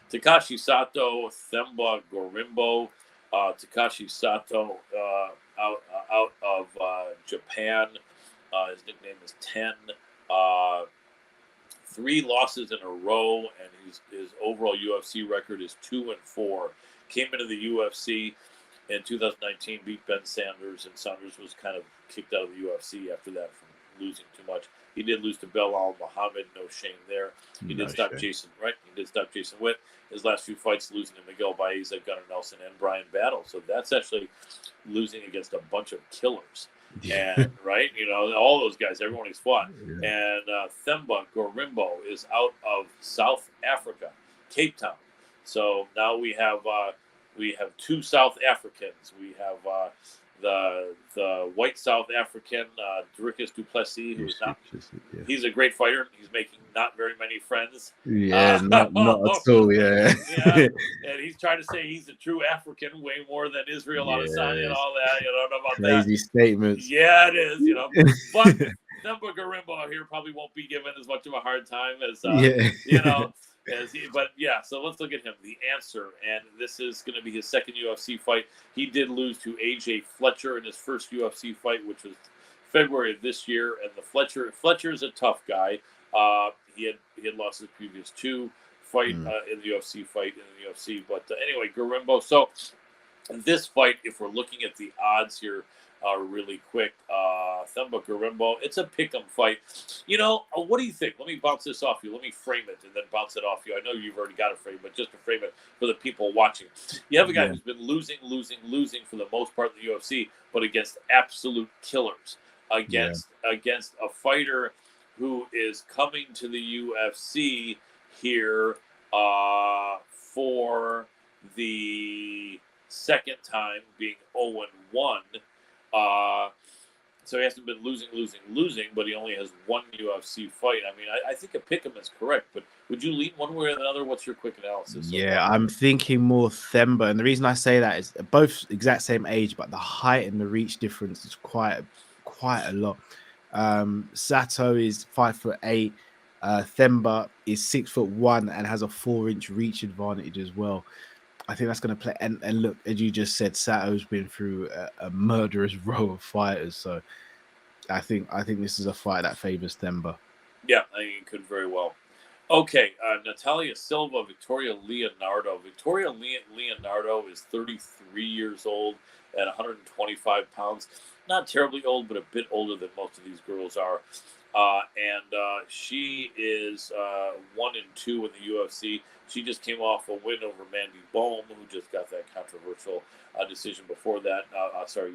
Takashi Sato, Themba Gorimbo. Takashi Sato out of Japan. His nickname is 10. 3 losses in a row, and his overall UFC record is 2-4. Came into the UFC in 2019 beat Ben Sanders, and Sanders was kind of kicked out of the UFC after that from losing too much. He did lose to Belal Muhammad, no shame there. He did No stop shame. Jason, right? He did stop Jason Witt. His last few fights, losing to Miguel Baeza, Gunnar Nelson, and Brian Battle. So that's actually losing against a bunch of killers. Yeah. And, right, all those guys, everyone he's fought. Yeah. And Themba Gorimbo is out of South Africa, Cape Town. So now we have two South Africans. We have the white South African Dricus du Plessis, who's not. Yeah. He's a great fighter. He's making not very many friends. Yeah, not at all. Yeah. Yeah, and he's trying to say he's a true African, way more than Israel Adesanya and Yes. all that. I don't know about Crazy statements. Yeah, it is. But Themba Gorimbo here probably won't be given as much of a hard time as Yeah. but yeah, so let's look at him. The answer, and this is going to be his second UFC fight. He did lose to AJ Fletcher in his first UFC fight, which was February of this year. And the Fletcher is a tough guy. He had lost his previous two fight in the UFC fight in the UFC. But anyway, Gorimbo. So this fight, if we're looking at the odds here, really quick, Themba Gorimbo, it's a pick'em fight. What do you think? Let me bounce this off you. Let me frame it and then bounce it off you. I know you've already got it framed, but just to frame it for the people watching. You have a guy who's been losing for the most part in the UFC, but against absolute killers. Against a fighter who is coming to the UFC here for the second time, being 0-1. So he hasn't been losing, but he only has one UFC fight. I mean, I think a pick'em is correct, but would you lean one way or another? What's your quick analysis? Yeah, I'm thinking more Themba, and the reason I say that is both exact same age, but the height and the reach difference is quite a lot. Sato is 5'8". Themba is 6'1" and has a 4-inch reach advantage as well. I think that's going to play. And look, as you just said, Sato's been through a murderous row of fighters. So I think this is a fight that favors Themba. Yeah, I think it could very well. Okay, Natalia Silva, Victoria Leonardo. Victoria Leonardo is 33 years old at 125 pounds. Not terribly old, but a bit older than most of these girls are. And she is 1-2 in the UFC. She just came off a win over Mandy Bohm, who just got that controversial decision before that.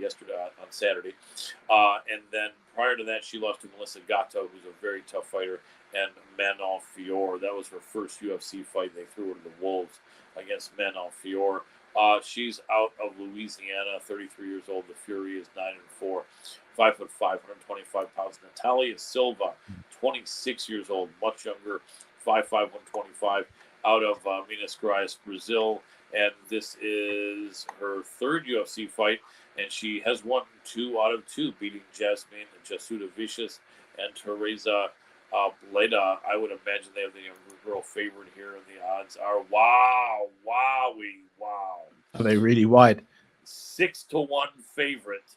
Yesterday on Saturday. And then prior to that, she lost to Melissa Gatto, who's a very tough fighter, and Manon Fior. That was her first UFC fight. They threw her to the wolves against Manon Fior. She's out of Louisiana, 33 years old. The Fury is 9-4, 5'5", 125 pounds. Natalia Silva, 26 years old, much younger, 5'5", 125, out of Minas Gerais, Brazil. And this is her third UFC fight, and she has won 2 out of 2, beating Jasmine Jasuda Vicious and Teresa Bleda. I would imagine they have the younger girl favored here, and the odds are wow. Are they really wide? 6-1 favorite.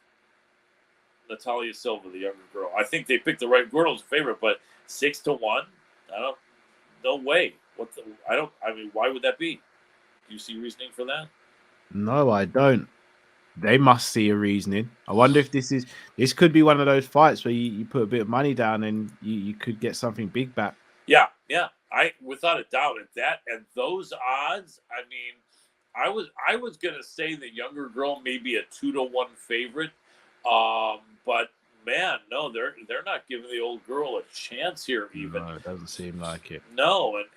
Natalia Silva, the younger girl. I think they picked the right girl as a favorite, but 6-1. No way. Why would that be? Do you see reasoning for that? No, I don't. They must see a reasoning. I wonder if this could be one of those fights where you put a bit of money down and you could get something big back. Yeah. I without a doubt at those odds. I mean, I was gonna say the younger girl may be a 2-1 favorite, but man, no, they're not giving the old girl a chance here. Even no, it doesn't seem like it. No, and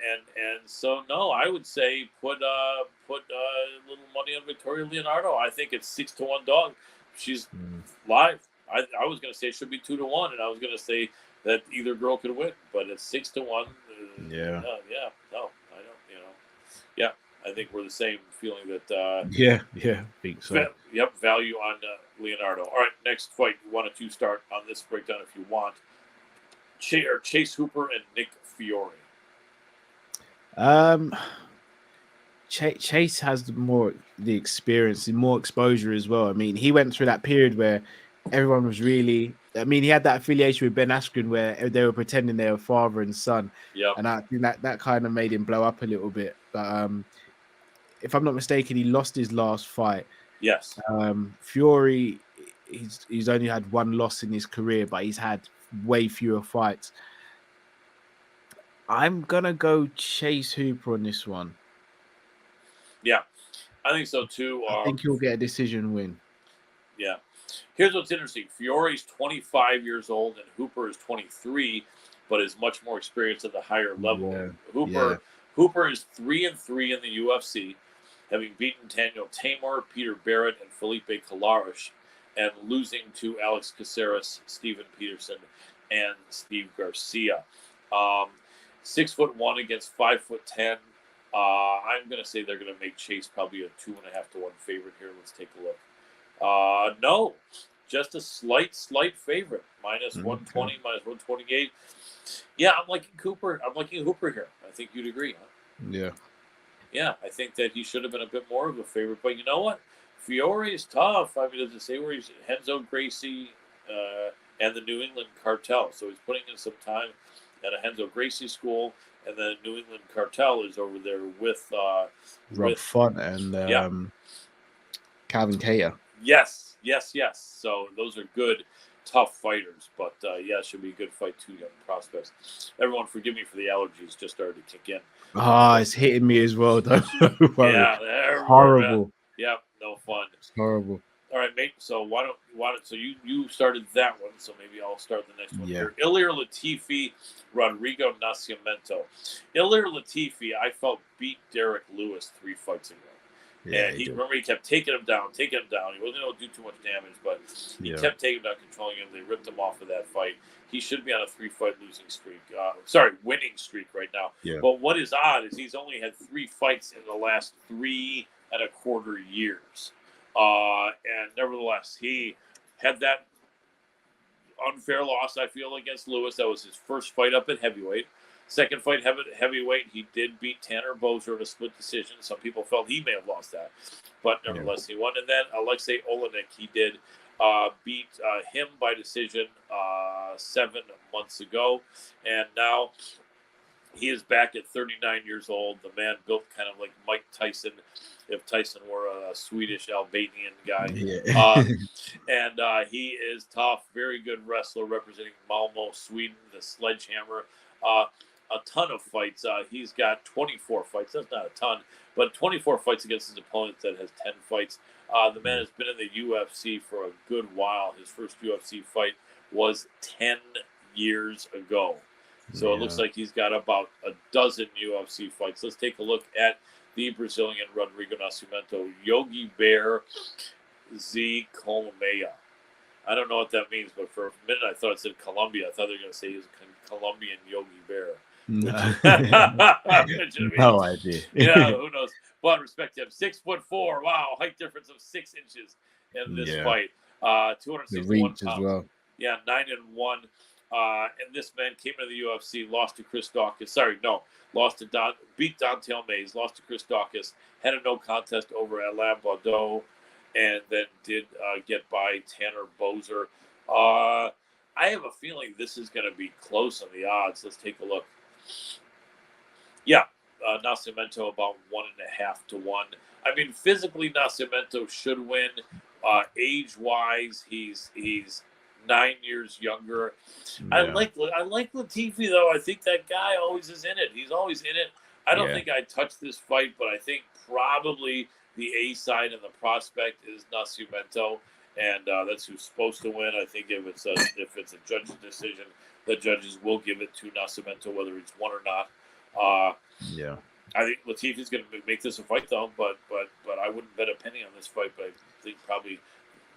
so no, I would say put a little money on Victoria Leonardo. I think it's 6-1 dog. She's live. I was gonna say it should be 2-1, and I was gonna say that either girl could win, but it's 6-1. Yeah. No, I don't. Yeah, I think we're the same feeling that. Yeah, I think so. Value on Leonardo. All right, next fight. 1 or 2 start on this breakdown if you want. Chase Hooper and Nick Fiore. Chase has the experience and more exposure as well. I mean, he went through that period where everyone was really. I mean, he had that affiliation with Ben Askren where they were pretending they were father and son. Yeah. And I think that kind of made him blow up a little bit. But if I'm not mistaken, he lost his last fight. Yes. Fury, he's only had one loss in his career, but he's had way fewer fights. I'm gonna go Chase Hooper on this one. Yeah, I think so too. I think he'll get a decision win. Yeah. Here's what's interesting. Fiore's 25 years old and Hooper is 23, but is much more experienced at the higher level. Yeah, yeah, Hooper is 3-3 in the UFC, having beaten Daniel Tamor, Peter Barrett, and Felipe Colares, and losing to Alex Caceres, Steven Peterson, and Steve Garcia. Um, 6'1" against 5'10". I'm going to say they're going to make Chase probably a 2.5-1 favorite here. Let's take a look. No, just a slight favorite. Minus okay. 120, minus 128. Yeah, I'm liking Cooper. I'm liking Hooper here. I think you'd agree, huh? Yeah, Yeah, I think that he should have been a bit more of a favorite. But you know what? Fiore is tough. I mean, does it say where he's Henzo Gracie and the New England Cartel? So he's putting in some time at a Henzo Gracie school, and the New England Cartel is over there with Rob Font and yeah. Calvin Cater. Yes. So those are good, tough fighters. But yeah, it should be a good fight too, young prospects. Everyone, forgive me for the allergies; just started to kick in. It's hitting me as well. Don't worry. Yeah, there Horrible. Yeah, no fun. It's horrible. All right, mate. So why don't so you started that one, so maybe I'll start the next one Yeah. here. Ilir Latifi, Rodrigo Nascimento. Ilir Latifi, I felt beat Derek Lewis 3 fights ago. Yeah, and he kept taking him down. He wasn't able to do too much damage, but he kept taking him down, controlling him. They ripped him off of that fight. He should be on a 3-fight losing streak. Winning streak right now. Yeah. But what is odd is he's only had 3 fights in the last 3.25 years. And nevertheless, he had that unfair loss, I feel, against Lewis. That was his first fight up at heavyweight. Second fight, heavyweight, he did beat Tanner Boser in a split decision. Some people felt he may have lost that, but nevertheless, he won. And then Alexei Olenek, he did beat him by decision 7 months ago. And now he is back at 39 years old. The man built kind of like Mike Tyson, if Tyson were a Swedish Albanian guy. Yeah. And he is tough, very good wrestler representing Malmo, Sweden, the Sledgehammer. A ton of fights. He's got 24 fights. That's not a ton, but 24 fights against his opponent that has 10 fights. The man has been in the UFC for a good while. His first UFC fight was 10 years ago. So it looks like he's got about a dozen UFC fights. Let's take a look at the Brazilian Rodrigo Nascimento, Yogi Bear Z Colomea. I don't know what that means, but for a minute I thought it said Colombia. I thought they were going to say he was a Colombian Yogi Bear. No, No idea. Yeah, who knows? But respect him. 6'4". Wow, height difference of 6 inches in this fight. 261 pounds. As well. Yeah, 9-1. And this man came into the UFC, lost to Chris Daukaus. Beat Dontel Mays, lost to Chris Daukaus, had a no contest over Alain Baudot, and then did get by Tanner Boser. I have a feeling this is going to be close on the odds. Let's take a look. Yeah, Nascimento about 1.5-1. I mean, physically, Nascimento should win. Age-wise, he's 9 years younger. Yeah. I like Latifi though. I think that guy always is in it. He's always in it. I don't think I'd touch this fight, but I think probably the A side and the prospect is Nascimento, and that's who's supposed to win. I think if it's a judge's decision, the judges will give it to Nascimento, whether it's won or not. I think Latifi's going to make this a fight though, but I wouldn't bet a penny on this fight. But I think probably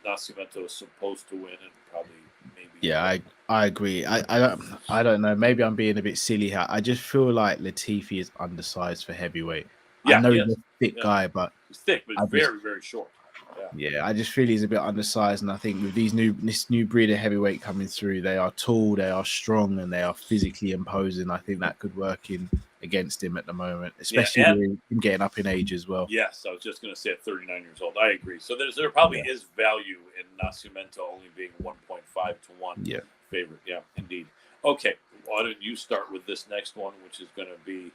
Nascimento is supposed to win, and probably maybe. Yeah, I agree. I don't know. Maybe I'm being a bit silly here. I just feel like Latifi is undersized for heavyweight. Yeah, I know he's a thick guy, but he's thick, but he's very, very short. Yeah, I just feel he's a bit undersized, and I think with this new breed of heavyweight coming through, they are tall, they are strong, and they are physically imposing. I think that could work against him at the moment, especially with him getting up in age as well. Yes, I was just going to say at 39 years old. I agree. So there probably is value in Nascimento only being 1.5-1 favorite. Yeah, indeed. Okay, why don't you start with this next one, which is going to be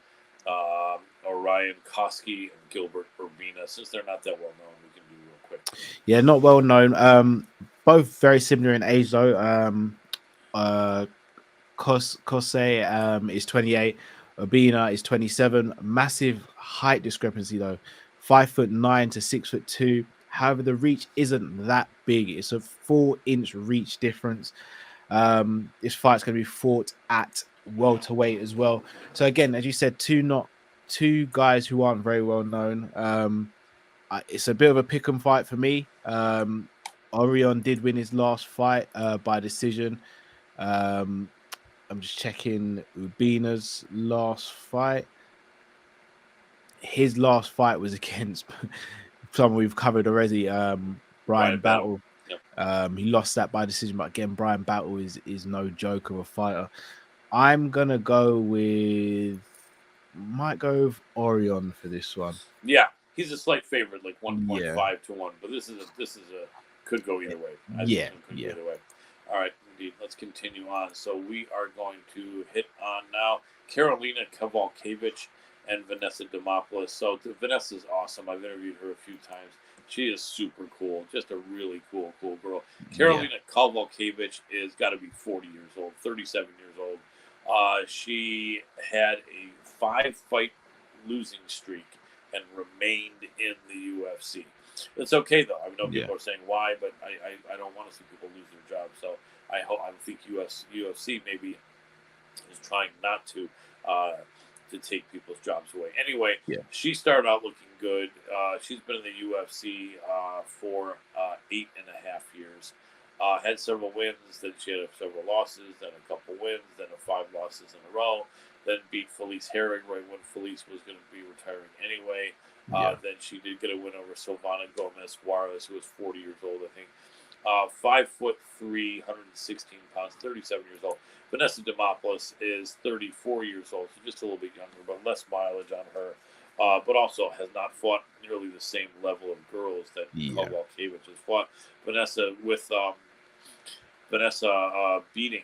Orion Koski and Gilbert Urbina. Since they're not that well known, we can do real quick. Yeah, not well known. Both very similar in age though. Uh, Kosei is 28. Obina is 27. Massive height discrepancy though, 5'9" to 6'2". However, the reach isn't that big. It's a 4-inch reach difference. This fight's going to be fought at welterweight as well. So again, as you said, two guys who aren't very well known. It's a bit of a pick 'em fight for me. Orion did win his last fight by decision. Um, I'm just checking Ubina's last fight. His last fight was against someone we've covered already, Brian Battle. Yep. He lost that by decision, but again, Brian Battle is no joke of a fighter. I'm gonna might go with Orion for this one. Yeah, he's a slight favorite, like 1.5 Yeah. to 1, but this is a could go either way. I Yeah, think could yeah. go either way. All right, indeed. Let's continue on. So we are going to hit on now Karolina Kowalkiewicz and Vanessa Demopoulos. So Vanessa's awesome. I've interviewed her a few times. She is super cool. Just a really cool girl. Karolina Kowalkiewicz is got to be 40 years old, 37 years old. She had a 5-fight losing streak and remained in the UFC. It's okay though. I know people are saying why, but I don't want to see people lose their jobs. So I think UFC maybe is trying not to take people's jobs away. Anyway, she started out looking good. She's been in the UFC for 8.5 years. Had several wins, then she had several losses, then a couple wins, then 5 losses in a row. Then beat Felice Herring right when Felice was going to be retiring anyway. Then she did get a win over Silvana Gomez Juarez, who was 40 years old, I think. 5'3", 116 pounds, 37 years old. Vanessa Demopoulos is 34 years old, so just a little bit younger, but less mileage on her. But also has not fought nearly the same level of girls that Kowalkiewicz has fought. Vanessa beating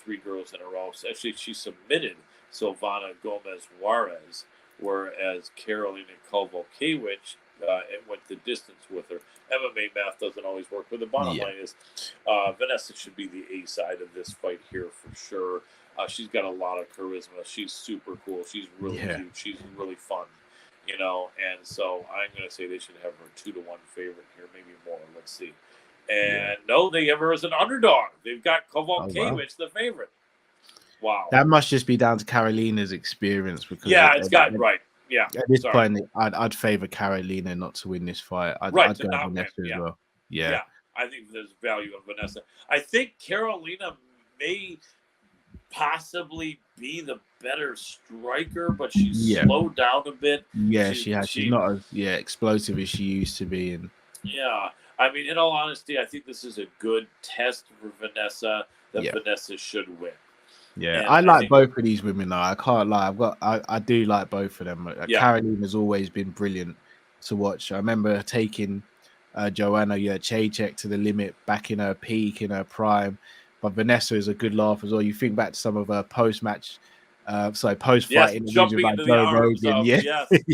3 girls in a row. So actually, she submitted Silvana Gomez Juarez, whereas Karolina Kowalkiewicz it went the distance with her. MMA math doesn't always work, but the bottom line is Vanessa should be the A side of this fight here for sure. She's got a lot of charisma. She's super cool. She's really cute. She's really fun, and so I'm going to say they should have her 2-1 favorite here, maybe more. Let's see. And no, they have her as an underdog. They've got Kowalkiewicz the favorite. Wow. That must just be down to Karolina's experience. Because it's got right. Yeah. At this point, I'd favor Karolina not to win this fight. I'd go Vanessa as well. Yeah. I think there's value in Vanessa. I think Karolina may possibly be the better striker, but she's slowed down a bit. Yeah, she has. She's not as explosive as she used to be. And I mean, in all honesty, I think this is a good test for Vanessa that Vanessa should win. Yeah, and I like both of these women though. I can't lie. I do like both of them. Karolina has always been brilliant to watch. I remember taking Joanna Jacek to the limit back in her peak, in her prime. But Vanessa is a good laugh as well. You think back to some of her post-fight jumping into the arms of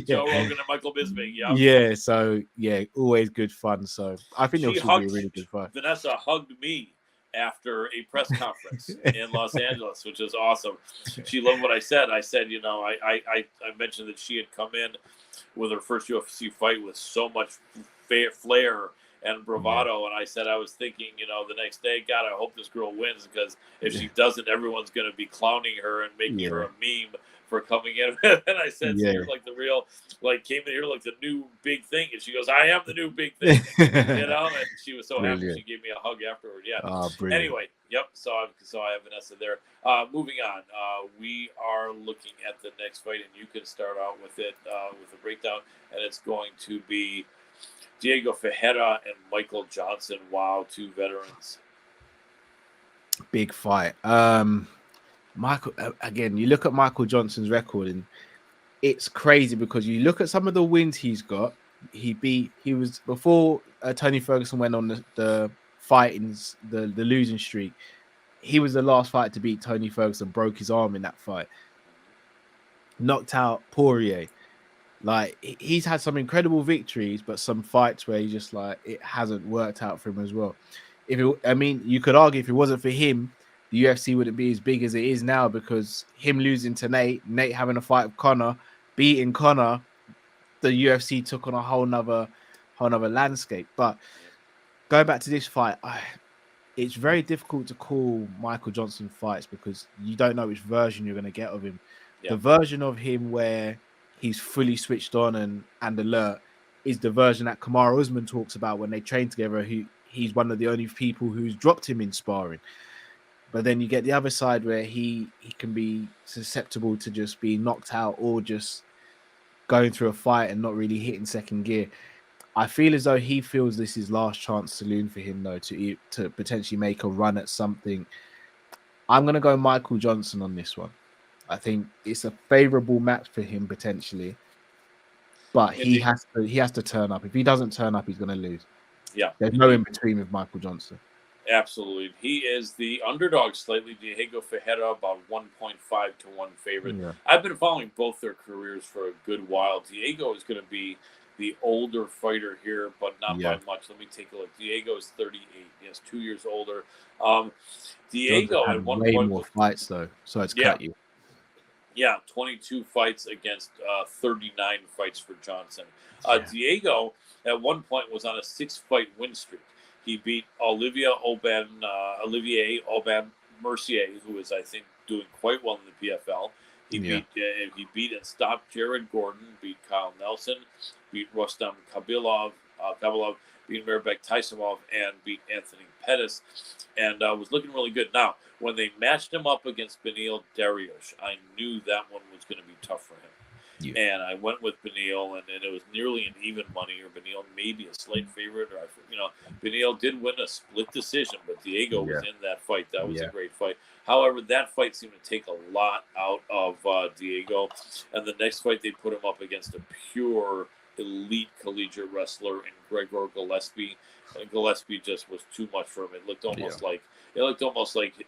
Joe Rogan and Michael Bisping. So always good fun. So I think it'll be a really good fight. Vanessa hugged me after a press conference in Los Angeles, which is awesome. She loved what I said. I said, I mentioned that she had come in with her first UFC fight with so much flair and bravado, and I said I was thinking, the next day, God, I hope this girl wins, because if she doesn't, everyone's going to be clowning her and making her a meme for coming in. And I said, so you're like the real, came in here like the new big thing. And she goes, I am the new big thing, and she was so happy. She gave me a hug afterward. Anyway, so I have Vanessa there. Moving on, we are looking at the next fight, and you can start out with it, with a breakdown, and it's going to be Diego Ferreira and Michael Johnson. Wow, 2 veterans. Big fight. Michael, again, you look at Michael Johnson's record, and it's crazy because you look at some of the wins he's got. He was before Tony Ferguson went on the fightings, the losing streak. He was the last fight to beat Tony Ferguson, broke his arm in that fight. Knocked out Poirier. Like he's had some incredible victories, but some fights where he just like it hasn't worked out for him as well. I mean, you could argue if it wasn't for him, the UFC wouldn't be as big as it is now because him losing to Nate having a fight with Connor, beating Connor, the UFC took on a whole nother landscape. But going back to this fight, it's very difficult to call Michael Johnson fights because you don't know which version you're going to get of him. Yeah. The version of him where he's fully switched on and alert is the version that Kamaru Usman talks about when they train together. He's one of the only people who's dropped him in sparring. But then you get the other side where he can be susceptible to just being knocked out or just going through a fight and not really hitting second gear. I feel as though he feels this is last chance saloon for him, though, to potentially make a run at something. I'm going to go Michael Johnson on this one. I think it's a favorable match for him potentially, but he Indeed. has to turn up. If he doesn't turn up, he's going to lose. Yeah. There's no in between with Michael Johnson. Absolutely. He is the underdog slightly. Diego Ferreira, about 1.5 to 1 favorite. Yeah. I've been following both their careers for a good while. Diego is going to be the older fighter here, but not by much. Let me take a look. Diego is 38. Yes, 2 years older. Diego Johnson had at one way point more fights, though, so it's yeah, cut you. yeah, 22 fights against 39 fights for Johnson. Diego at one point was on a 6-fight win streak. He beat Olivier Aubin Mercier, who is, I think, doing quite well in the PFL. He beat and stopped Jared Gordon, beat Kyle Nelson, beat Rustam Kabilov, beat Mirbek Taisimov, and beat Anthony Pettis, and was looking really good. Now, when they matched him up against Beneil Dariush, I knew that one was going to be tough for him. Yeah. And I went with Beneil, and it was nearly an even money, or Beneil maybe a slight favorite, or Beneil did win a split decision, but Diego was in that fight. That was a great fight. However, that fight seemed to take a lot out of Diego, and the next fight they put him up against a pure elite collegiate wrestler in Gregor Gillespie. Gillespie just was too much for him. It looked almost like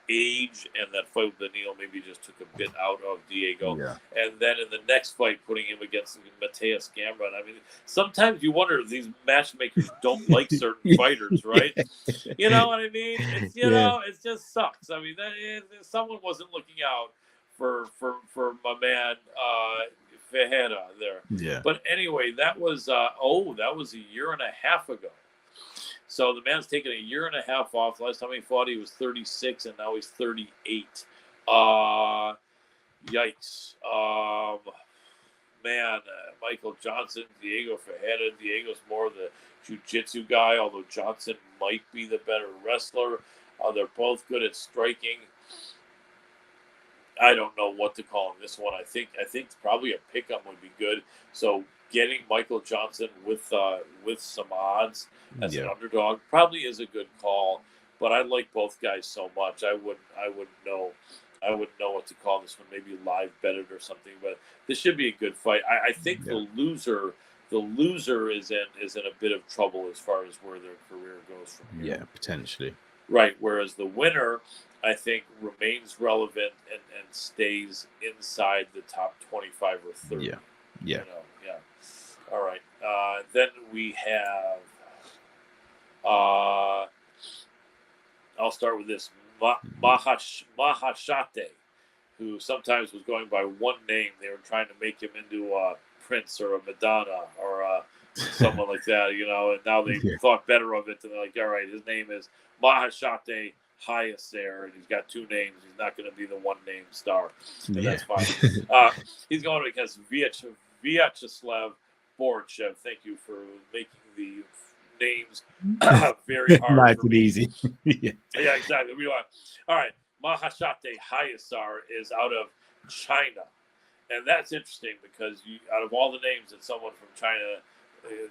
age, and that fight with Beneil maybe just took a bit out of Diego. Yeah. And then in the next fight, putting him against Mateus Gambron. I mean, sometimes you wonder if these matchmakers don't like certain fighters, right? You know what I mean? It's it just sucks. I mean, someone wasn't looking out for my man Ferreira there. Yeah. But anyway, that was a year and a half ago. So the man's taken a year and a half off. Last time he fought, he was 36, and now he's 38. Yikes. Michael Johnson, Diego Ferreira. Diego's more of the jiu-jitsu guy, although Johnson might be the better wrestler. They're both good at striking. I don't know what to call him this one. I think probably a pickup would be good. So getting Michael Johnson with some odds as an underdog probably is a good call. But I like both guys so much. I wouldn't know what to call this one. Maybe live bet it or something. But this should be a good fight. I think the loser is in a bit of trouble as far as where their career goes from here. Yeah, potentially. Right. Whereas the winner, I think, remains relevant and stays inside the top 25 or 30. Yeah. Yeah. All right. Then we have. I'll start with this Mahashate, who sometimes was going by one name. They were trying to make him into a Prince or a Madonna or someone like that, and now they thought better of it, and they're like, all right, his name is Mahashate Hayaser, and he's got two names. He's not going to be the one-name star, and that's fine. He's going against Vyacheslav Borchev. Thank you for making the names very hard. Nice and easy. Yeah, exactly. All right, Mahashate Hayasar is out of China, and that's interesting because out of all the names that someone from China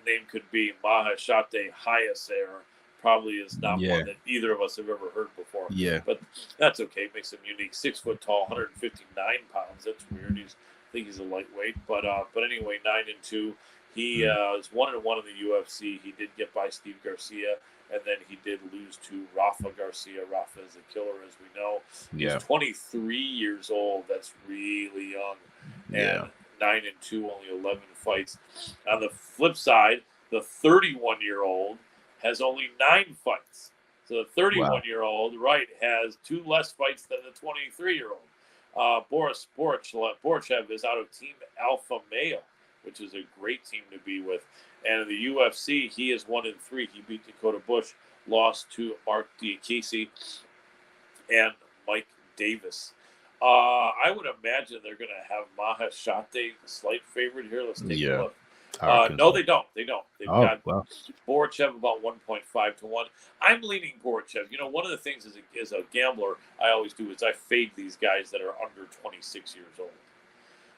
name could be, Mahashate Hayaser probably is not one that either of us have ever heard before. Yeah, but that's okay. It makes him unique. 6 foot tall, 159 pounds. That's weird. I think he's a lightweight, but anyway, 9-2. He is 1-1 in the UFC. He did get by Steve Garcia, and then he did lose to Rafa Garcia. Rafa is a killer, as we know. He's 23 years old. That's really young. And 9-2, only 11 fights. On the flip side, the 31-year-old has only 9 fights. So the Wow. 31-year-old, right, has 2 less fights than the 23-year-old. Boris Borchev is out of Team Alpha Male, which is a great team to be with. And in the UFC, he is 1-3. He beat Dakota Bush, lost to Mark Diakese and Mike Davis. I would imagine they're going to have Mahashate the slight favorite here. Let's take a Yeah. look. I reckon No, so. they don't. They don't. They've Oh, got well. Borachev about 1.5 to 1. I'm leaning Borachev. You know, one of the things as a gambler I always do is I fade these guys that are under 26 years old.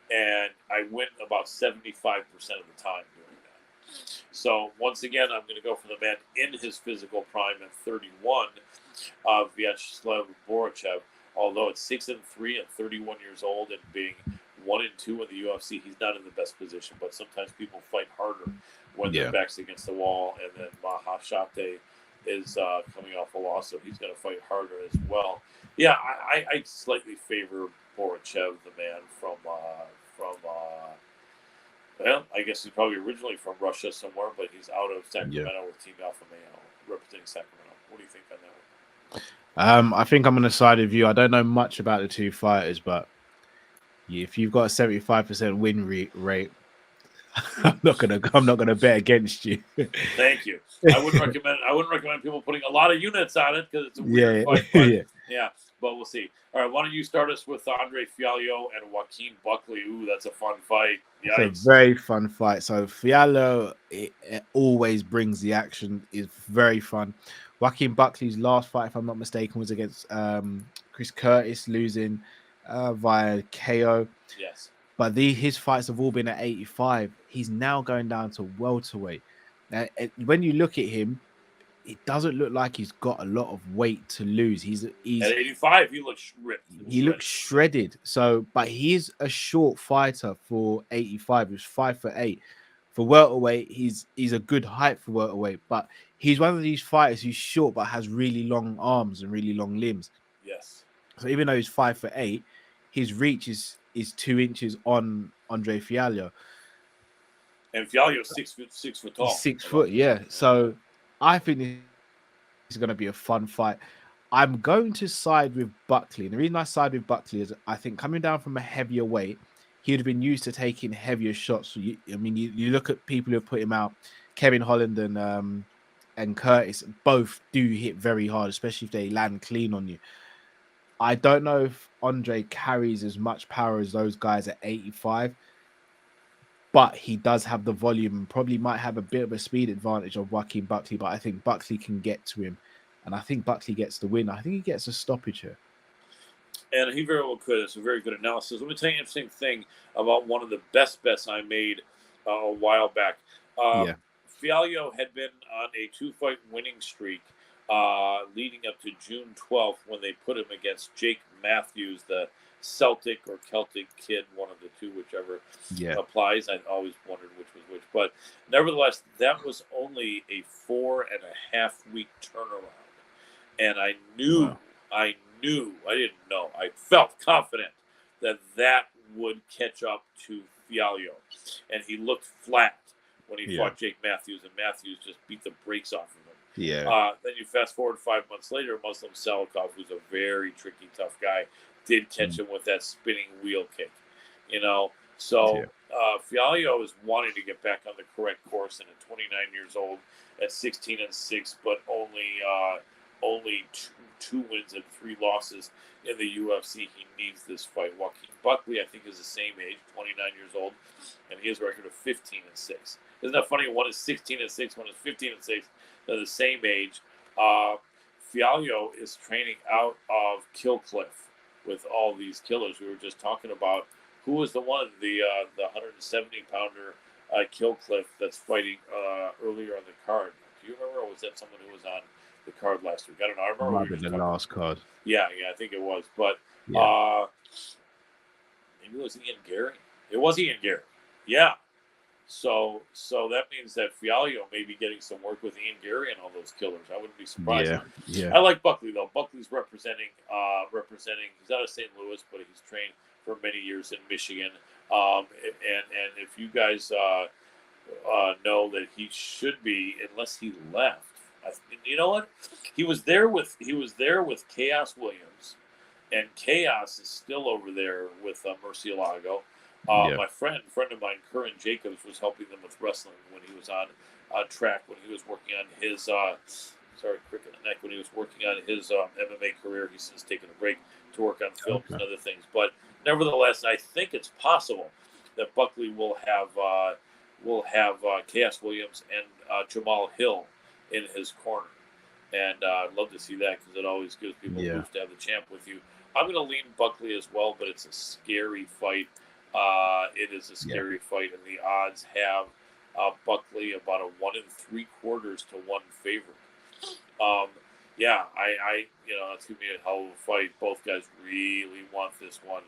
And I win about 75% of the time doing that. So once again, I'm going to go for the man in his physical prime at 31, Vyacheslav Borachev. Although it's 6-3 and 31 years old and being 1-2 in the UFC, he's not in the best position. But sometimes people fight harder when their Yeah. back's against the wall. And then Mahashate is coming off a loss, so he's going to fight harder as well. Yeah, I slightly favor Borachev, the man from well, I guess he's probably originally from Russia somewhere, but he's out of Yeah. Sacramento with Team Alpha Male representing Sacramento. What do you think on that one? I think I'm on the side of you. I don't know much about the two fighters, but if you've got a 75% win rate, I'm not gonna bet against you. Thank you. I wouldn't recommend people putting a lot of units on it because it's a weird Yeah, fight. But yeah. yeah, but we'll see. All right, why don't you start us with Andre Fialho and Joaquin Buckley? Ooh, that's a fun fight. It's a Yikes. very fun fight. So Fialho, it always brings the action. It's very fun. Joaquin Buckley's last fight, if I'm not mistaken, was against Chris Curtis, losing via KO. Yes. But his fights have all been at 85. He's now going down to welterweight. Now, when you look at him, it doesn't look like he's got a lot of weight to lose. At 85, he looks ripped. He looks shredded. So, but he's a short fighter for 85. He's 5'8". For welterweight, he's a good height for welterweight, but he's one of these fighters who's short but has really long arms and really long limbs. Yes. So even though he's 5'8", his reach is 2 inches on Andre Fialho. And Fialho's 6 foot tall. He's 6 foot, yeah. So I think this is going to be a fun fight. I'm going to side with Buckley. And the reason I side with Buckley is I think coming down from a heavier weight, he would have been used to taking heavier shots. So you look at people who have put him out, Kevin Holland and Curtis, both do hit very hard, especially if they land clean on you. I don't know if Andre carries as much power as those guys at 85, but he does have the volume and probably might have a bit of a speed advantage of Joaquin Buckley, but I think Buckley can get to him. And I think Buckley gets the win. I think he gets a stoppage here. And he very well could. It's a very good analysis. Let me tell you an interesting thing about one of the best bets I made a while back. Yeah. Fialho had been on a 2-fight winning streak leading up to June 12th when they put him against Jake Matthews, the Celtic or Celtic kid, one of the two, whichever applies. I always wondered which was which. But nevertheless, that was only a 4.5 week turnaround. And I felt confident that would catch up to Fialho. And he looked flat when he fought Jake Matthews, and Matthews just beat the brakes off of him. Yeah. Then you fast forward 5 months later, Muslim Salikov, who's a very tricky, tough guy, did catch him with that spinning wheel kick. So Fialho is wanting to get back on the correct course, and at 29 years old, at 16-6, but only two wins and 3 losses in the UFC. He needs this fight. Joaquin Buckley, I think, is the same age, 29 years old, and he has a record of 15-6. Isn't that funny? One is 16-6, one is 15-6. They're the same age. Fialho is training out of Kill Cliff with all these killers we were just talking about. Who was the one, the 170-pounder Kill Cliff that's fighting earlier on the card? Do you remember, or was that someone who was on the card last week? I don't know. I remember Might be the last card. Yeah, I think it was. But maybe it was Ian Gary. It was Ian Gary. Yeah. So that means that Fialho may be getting some work with Ian Gary and all those killers. I wouldn't be surprised. Yeah. I like Buckley though. Buckley's representing. He's out of St. Louis, but he's trained for many years in Michigan. And if you guys know that he should be, unless he left. You know what? He was there with Chaos Williams, and Chaos is still over there with Murcielago. Yeah. My friend of mine, Curran Jacobs, was helping them with wrestling when he was on track, when he was working on his crick in the neck, when he was working on his MMA career. He's since taken a break to work on films and Okay. other things. But nevertheless, I think it's possible that Buckley will have Chaos Williams and Jamal Hill in his corner. And I'd love to see that because it always gives people a Yeah. boost to have the champ with you. I'm going to lean Buckley as well, but it's a scary fight. It is a Yeah. scary fight, and the odds have Buckley about a 1 3/4 to 1 favorite. Um, yeah, that's gonna be a hell of a fight. Both guys really want this one.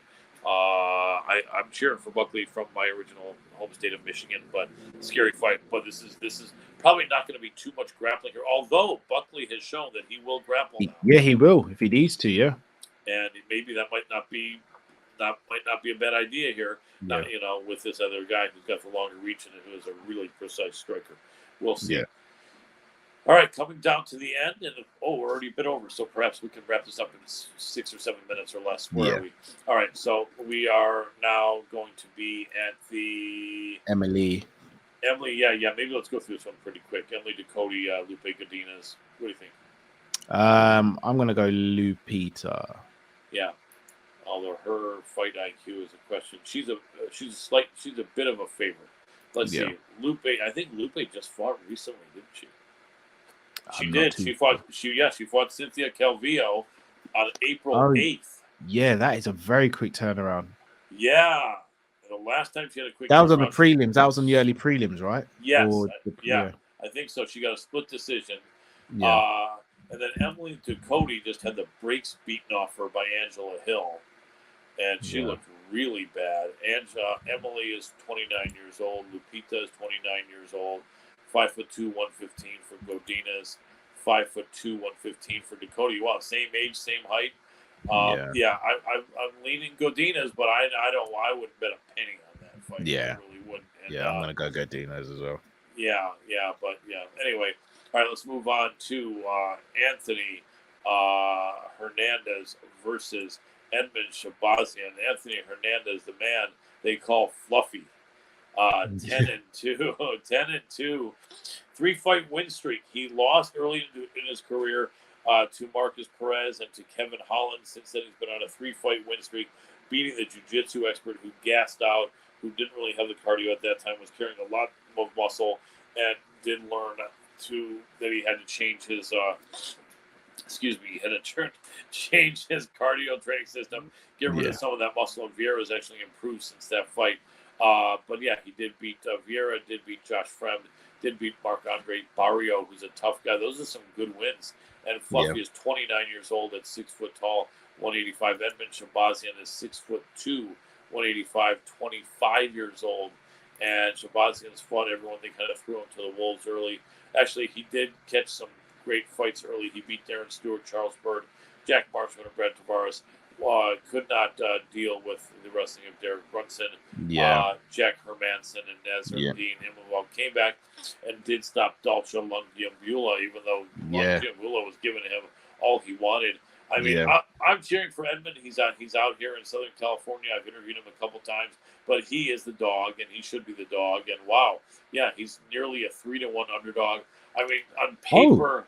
I'm cheering for Buckley from my original home state of Michigan, but scary fight. But this is probably not going to be too much grappling here. Although Buckley has shown that he will grapple now, Yeah, he will if he needs to. Yeah. and maybe that might not be a bad idea here. Yeah. Not with this other guy who's got the longer reach and who is a really precise striker. We'll see. Yeah. All right, coming down to the end, and we're already a bit over, so perhaps we can wrap this up in 6 or 7 minutes or less. Where are we? All right, so we are now going to be at the Emily. Yeah. Maybe let's go through this one pretty quick. Emily Ducote, Lupe Godinez. What do you think? I'm gonna go Lupita. Yeah, although her fight IQ is a question. She's a bit of a favorite. Let's see, Lupe. I think Lupe just fought recently, didn't she? She did. She fought Cynthia Calvillo on April 8th. Yeah, that is a very quick turnaround. Yeah. The last time she had a quick That was on the prelims. That was on the early prelims, right? Yes. Yeah. I think so. She got a split decision. Yeah. And then Emily Ducote just had the brakes beaten off her by Angela Hill. And she looked really bad. Emily is 29 years old. Lupita is 29 years old. 5'2", 115 for Godinez, 5'2", 115 for Ducote. Wow, same age, same height. I'm leaning Godinez, but I wouldn't bet a penny on that fight. Yeah, I really wouldn't. And, I'm gonna go Godinez as well. Anyway, all right, let's move on to Anthony Hernandez versus Edmund Shabazian. Anthony Hernandez, the man they call Fluffy. 10-2, 10-2, 3-fight win streak. He lost early in his career to Marcus Perez and to Kevin Holland. Since then, he's been on a 3-fight win streak, beating the jiu-jitsu expert who gassed out, who didn't really have the cardio at that time, was carrying a lot of muscle, and did learn that he had to change his change his cardio training system, get rid of some of that muscle. And Vieira's actually improved since that fight. But yeah, he did beat Vieira, did beat Josh Fremd, did beat Marc-Andre Barrio, who's a tough guy. Those are some good wins. And Fluffy is 29 years old at 6 foot tall, 185. Edmund Shabazian is 6'2", 185, 25 years old. And Shabazian's fought everyone. They kind of threw him to the wolves early. Actually, he did catch some great fights early. He beat Darren Stewart, Charles Bird, Jack Marshman, and Brad Tavares. Could not deal with the wrestling of Derek Brunson, Jack Hermanson, and Nazarudine Imavov. Came back and did stop Dalcha Lungiambula, even though Lungiambula was giving him all he wanted. I mean, I'm cheering for Edmund. He's out here in Southern California. I've interviewed him a couple times, but he is the dog, and he should be the dog. And wow, he's nearly a 3-1 underdog. I mean, on paper,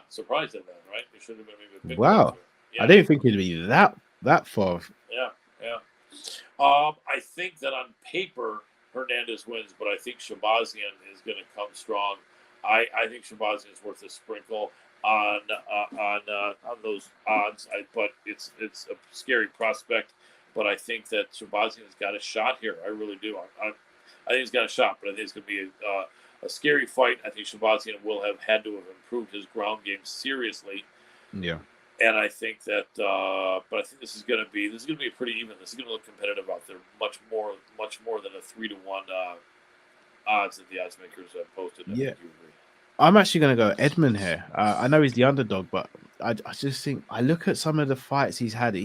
surprised at that, right? It should have been maybe a big wow. I didn't think it'd be that far. Yeah. I think that on paper Hernandez wins, but I think Shabazian is going to come strong. I think Shabazian is worth a sprinkle on those odds. But it's a scary prospect. But I think that Shabazian's got a shot here. I really do. I think he's got a shot, but I think it's going to be a scary fight. I think Shabazian will have had to have improved his ground game seriously. Yeah. And I think that, but I think this is going to be pretty even. This is going to look competitive out there, much more than a 3-1 odds that the odds makers have posted. Yeah, I'm actually going to go Edmund here. I know he's the underdog, but I just think I look at some of the fights he's had.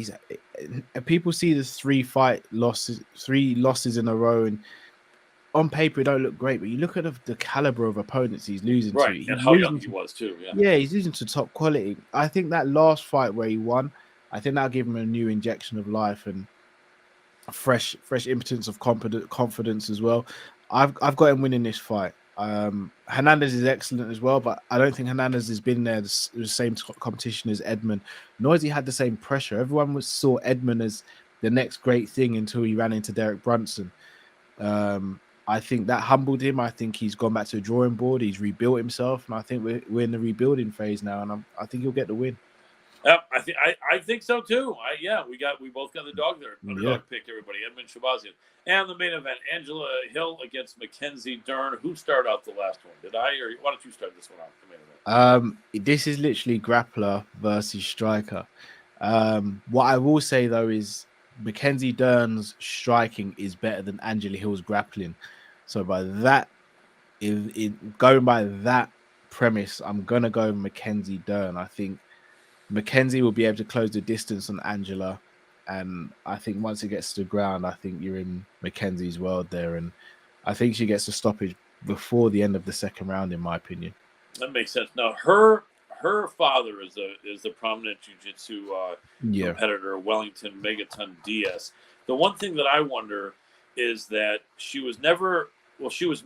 People see the three losses in a row, and on paper it don't look great. But you look at the caliber of opponents he's losing to. Right, and He's how young losing he to, was too. Yeah. yeah, he's losing to top quality. I think that last fight where he won, I think that'll give him a new injection of life and fresh impotence of confidence as well. I've got him winning this fight. Hernandez is excellent as well, but I don't think Hernandez has been there the same competition as Edmund, nor has he had the same pressure. Everyone saw Edmund as the next great thing until he ran into Derek Brunson. I think that humbled him. I think he's gone back to the drawing board. He's rebuilt himself, and I think we're in the rebuilding phase now. And I think he'll get the win. I think so too. We both got the dog there. Underdog pick, everybody. Edmund Shabazian. And the main event, Angela Hill against Mackenzie Dern. Who started out the last one? Did I, or why don't you start this one out? The main event. This is literally grappler versus striker. What I will say though is Mackenzie Dern's striking is better than Angela Hill's grappling. So by that, going by that premise, I'm gonna go Mackenzie Dern. I think Mackenzie will be able to close the distance on Angela. And I think once it gets to the ground, I think you're in Mackenzie's world there. And I think she gets a stoppage before the end of the second round, in my opinion. That makes sense. Now, her father is a prominent jiu-jitsu competitor, Wellington Megaton Diaz. The one thing that I wonder is that she was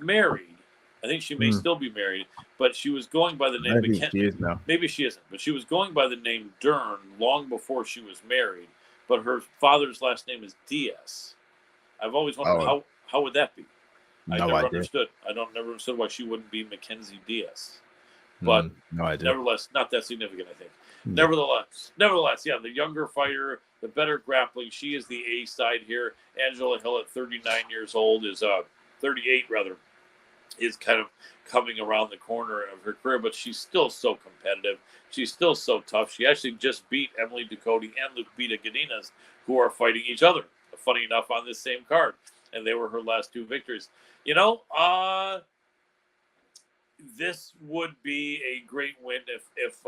married. I think she may still be married, but she was going by the name Mackenzie. Maybe she isn't, but she was going by the name Dern long before she was married. But her father's last name is Diaz. I've always wondered how would that be? I never understood. Never understood why she wouldn't be Mackenzie Diaz. But no idea. Nevertheless, not that significant, I think. Nevertheless, yeah, the younger fighter, the better grappling. She is the A side here. Angela Hill at 39 years old is 38 rather. Is kind of coming around the corner of her career, but she's still so competitive. She's still so tough. She actually just beat Emily Ducote and Lupita Godinez, who are fighting each other, funny enough, on this same card. And they were her last two victories. This would be a great win if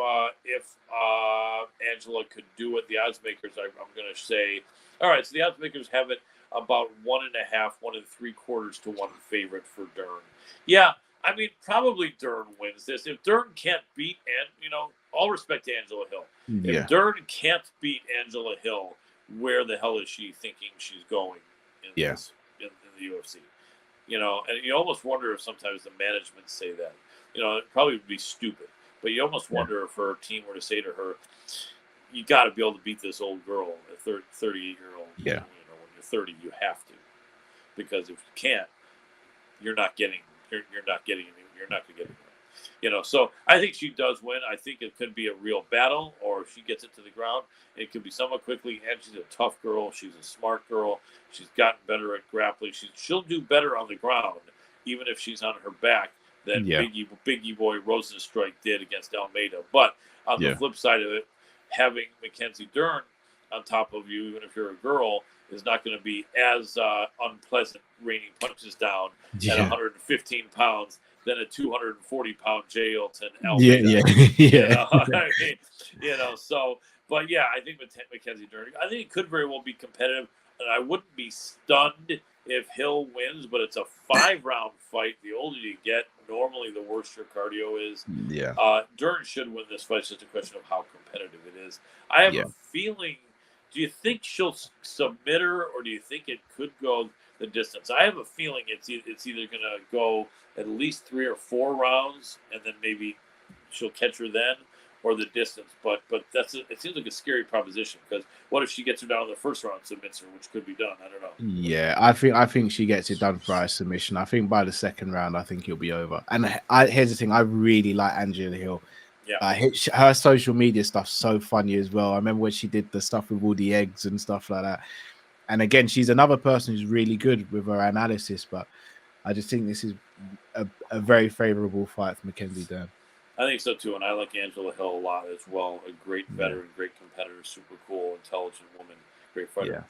Angela could do it. The odds makers, I'm going to say, all right. So the odds makers have it about 1.5, 1 3/4 to 1 favorite for Dern. Yeah, I mean, probably Dern wins this. If Dern can't beat, all respect to Angela Hill. Yeah. If Dern can't beat Angela Hill, where the hell is she thinking she's going in the UFC? And you almost wonder if sometimes the management say that. It probably would be stupid, but you almost wonder if her team were to say to her, you got to be able to beat this old girl, a 38-year-old. Yeah. When you're 30, you have to, because if you can't, you're not going to get anywhere. So I think she does win. I think it could be a real battle, or if she gets it to the ground, it could be somewhat quickly. And she's a tough girl. She's a smart girl. She's gotten better at grappling. She'll do better on the ground, even if she's on her back, than Biggie Boy Rosenstrike did against Almeida. But on the flip side of it, having Mackenzie Dern on top of you, even if you're a girl, is not going to be as unpleasant raining punches down at 115 pounds than a 240-pound Jailton Almeida. So, but yeah, I think Mackenzie Dern, I think it could very well be competitive, and I wouldn't be stunned if Hill wins, but it's a 5-round fight. The older you get, normally the worse your cardio is. Dern should win this fight. It's just a question of how competitive it is. I have a feeling. Do you think she'll submit her, or do you think it could go the distance? I have a feeling it's either going to go at least 3 or 4 rounds, and then maybe she'll catch her then, or the distance. But it seems like a scary proposition, because what if she gets her down in the first round and submits her, which could be done? I don't know. Yeah, I think she gets it done by submission. I think by the second round, I think it'll be over. And here's the thing: I really like Angela Hill. Yeah, her social media stuff's so funny as well. I remember when she did the stuff with all the eggs and stuff like that. And again, she's another person who's really good with her analysis. But I just think this is a very favorable fight for Mackenzie Dern. I think so too, and I like Angela Hill a lot as well. A great veteran, great competitor, super cool, intelligent woman, great fighter. Yeah.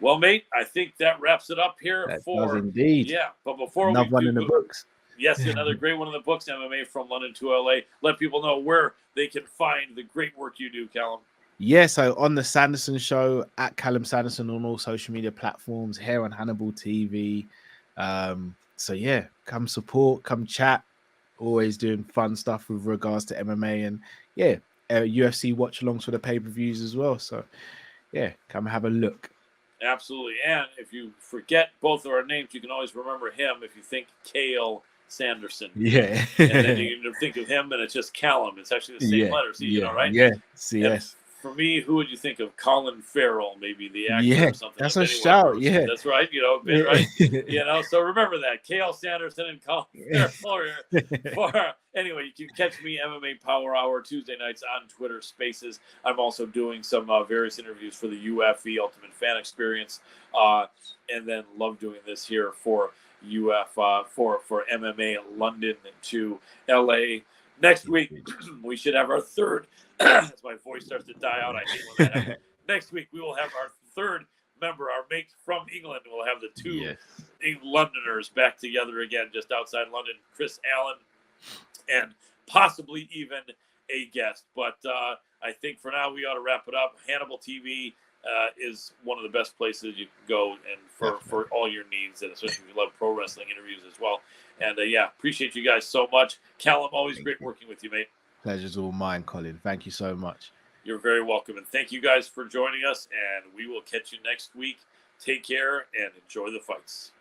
Well, mate, I think that wraps it up here. That does indeed. Yeah, but before another one in the books. Yes, another great one of the books, MMA from London to LA. Let people know where they can find the great work you do, Callum. Yeah, so on the Sanderson Show at Callum Sanderson on all social media platforms, here on Hannibal TV. So yeah, come support, come chat. Always doing fun stuff with regards to MMA and yeah, UFC watch alongs for the pay-per-views as well. So yeah, come have a look. Absolutely. And if you forget both of our names, you can always remember him if you think Kale Sanderson. Yeah. And then you can think of him and it's just Callum. It's actually the same Yeah, letters, you know, yeah, right? yeah. And CS. for me, who would you think of? Colin Farrell, maybe the actor Yeah, or something. that's If a anyone ever shout. was, Yeah. that's right, you know, right? You know, so remember that. Kale Sanderson and Colin Farrell for anyway, you can catch me MMA Power Hour Tuesday nights on Twitter Spaces. I'm also doing some various interviews for the UFE Ultimate Fan Experience, and then love doing this here for for MMA London to LA. Next week we should have our third. As my voice starts to die out, I hate when that happens. Next week we will have our third member, our mate from England. We'll have the two Londoners back together again, just outside London. Chris Allen and possibly even a guest. But I think for now we ought to wrap it up. Hannibal TV is one of the best places you can go and for all your needs, and especially if you love pro wrestling interviews as well. And yeah, appreciate you guys so much. Callum, always great working with you, mate. Pleasure's all mine, Colin. Thank you so much. You're very welcome. And thank you guys for joining us. And we will catch you next week. Take care and enjoy the fights.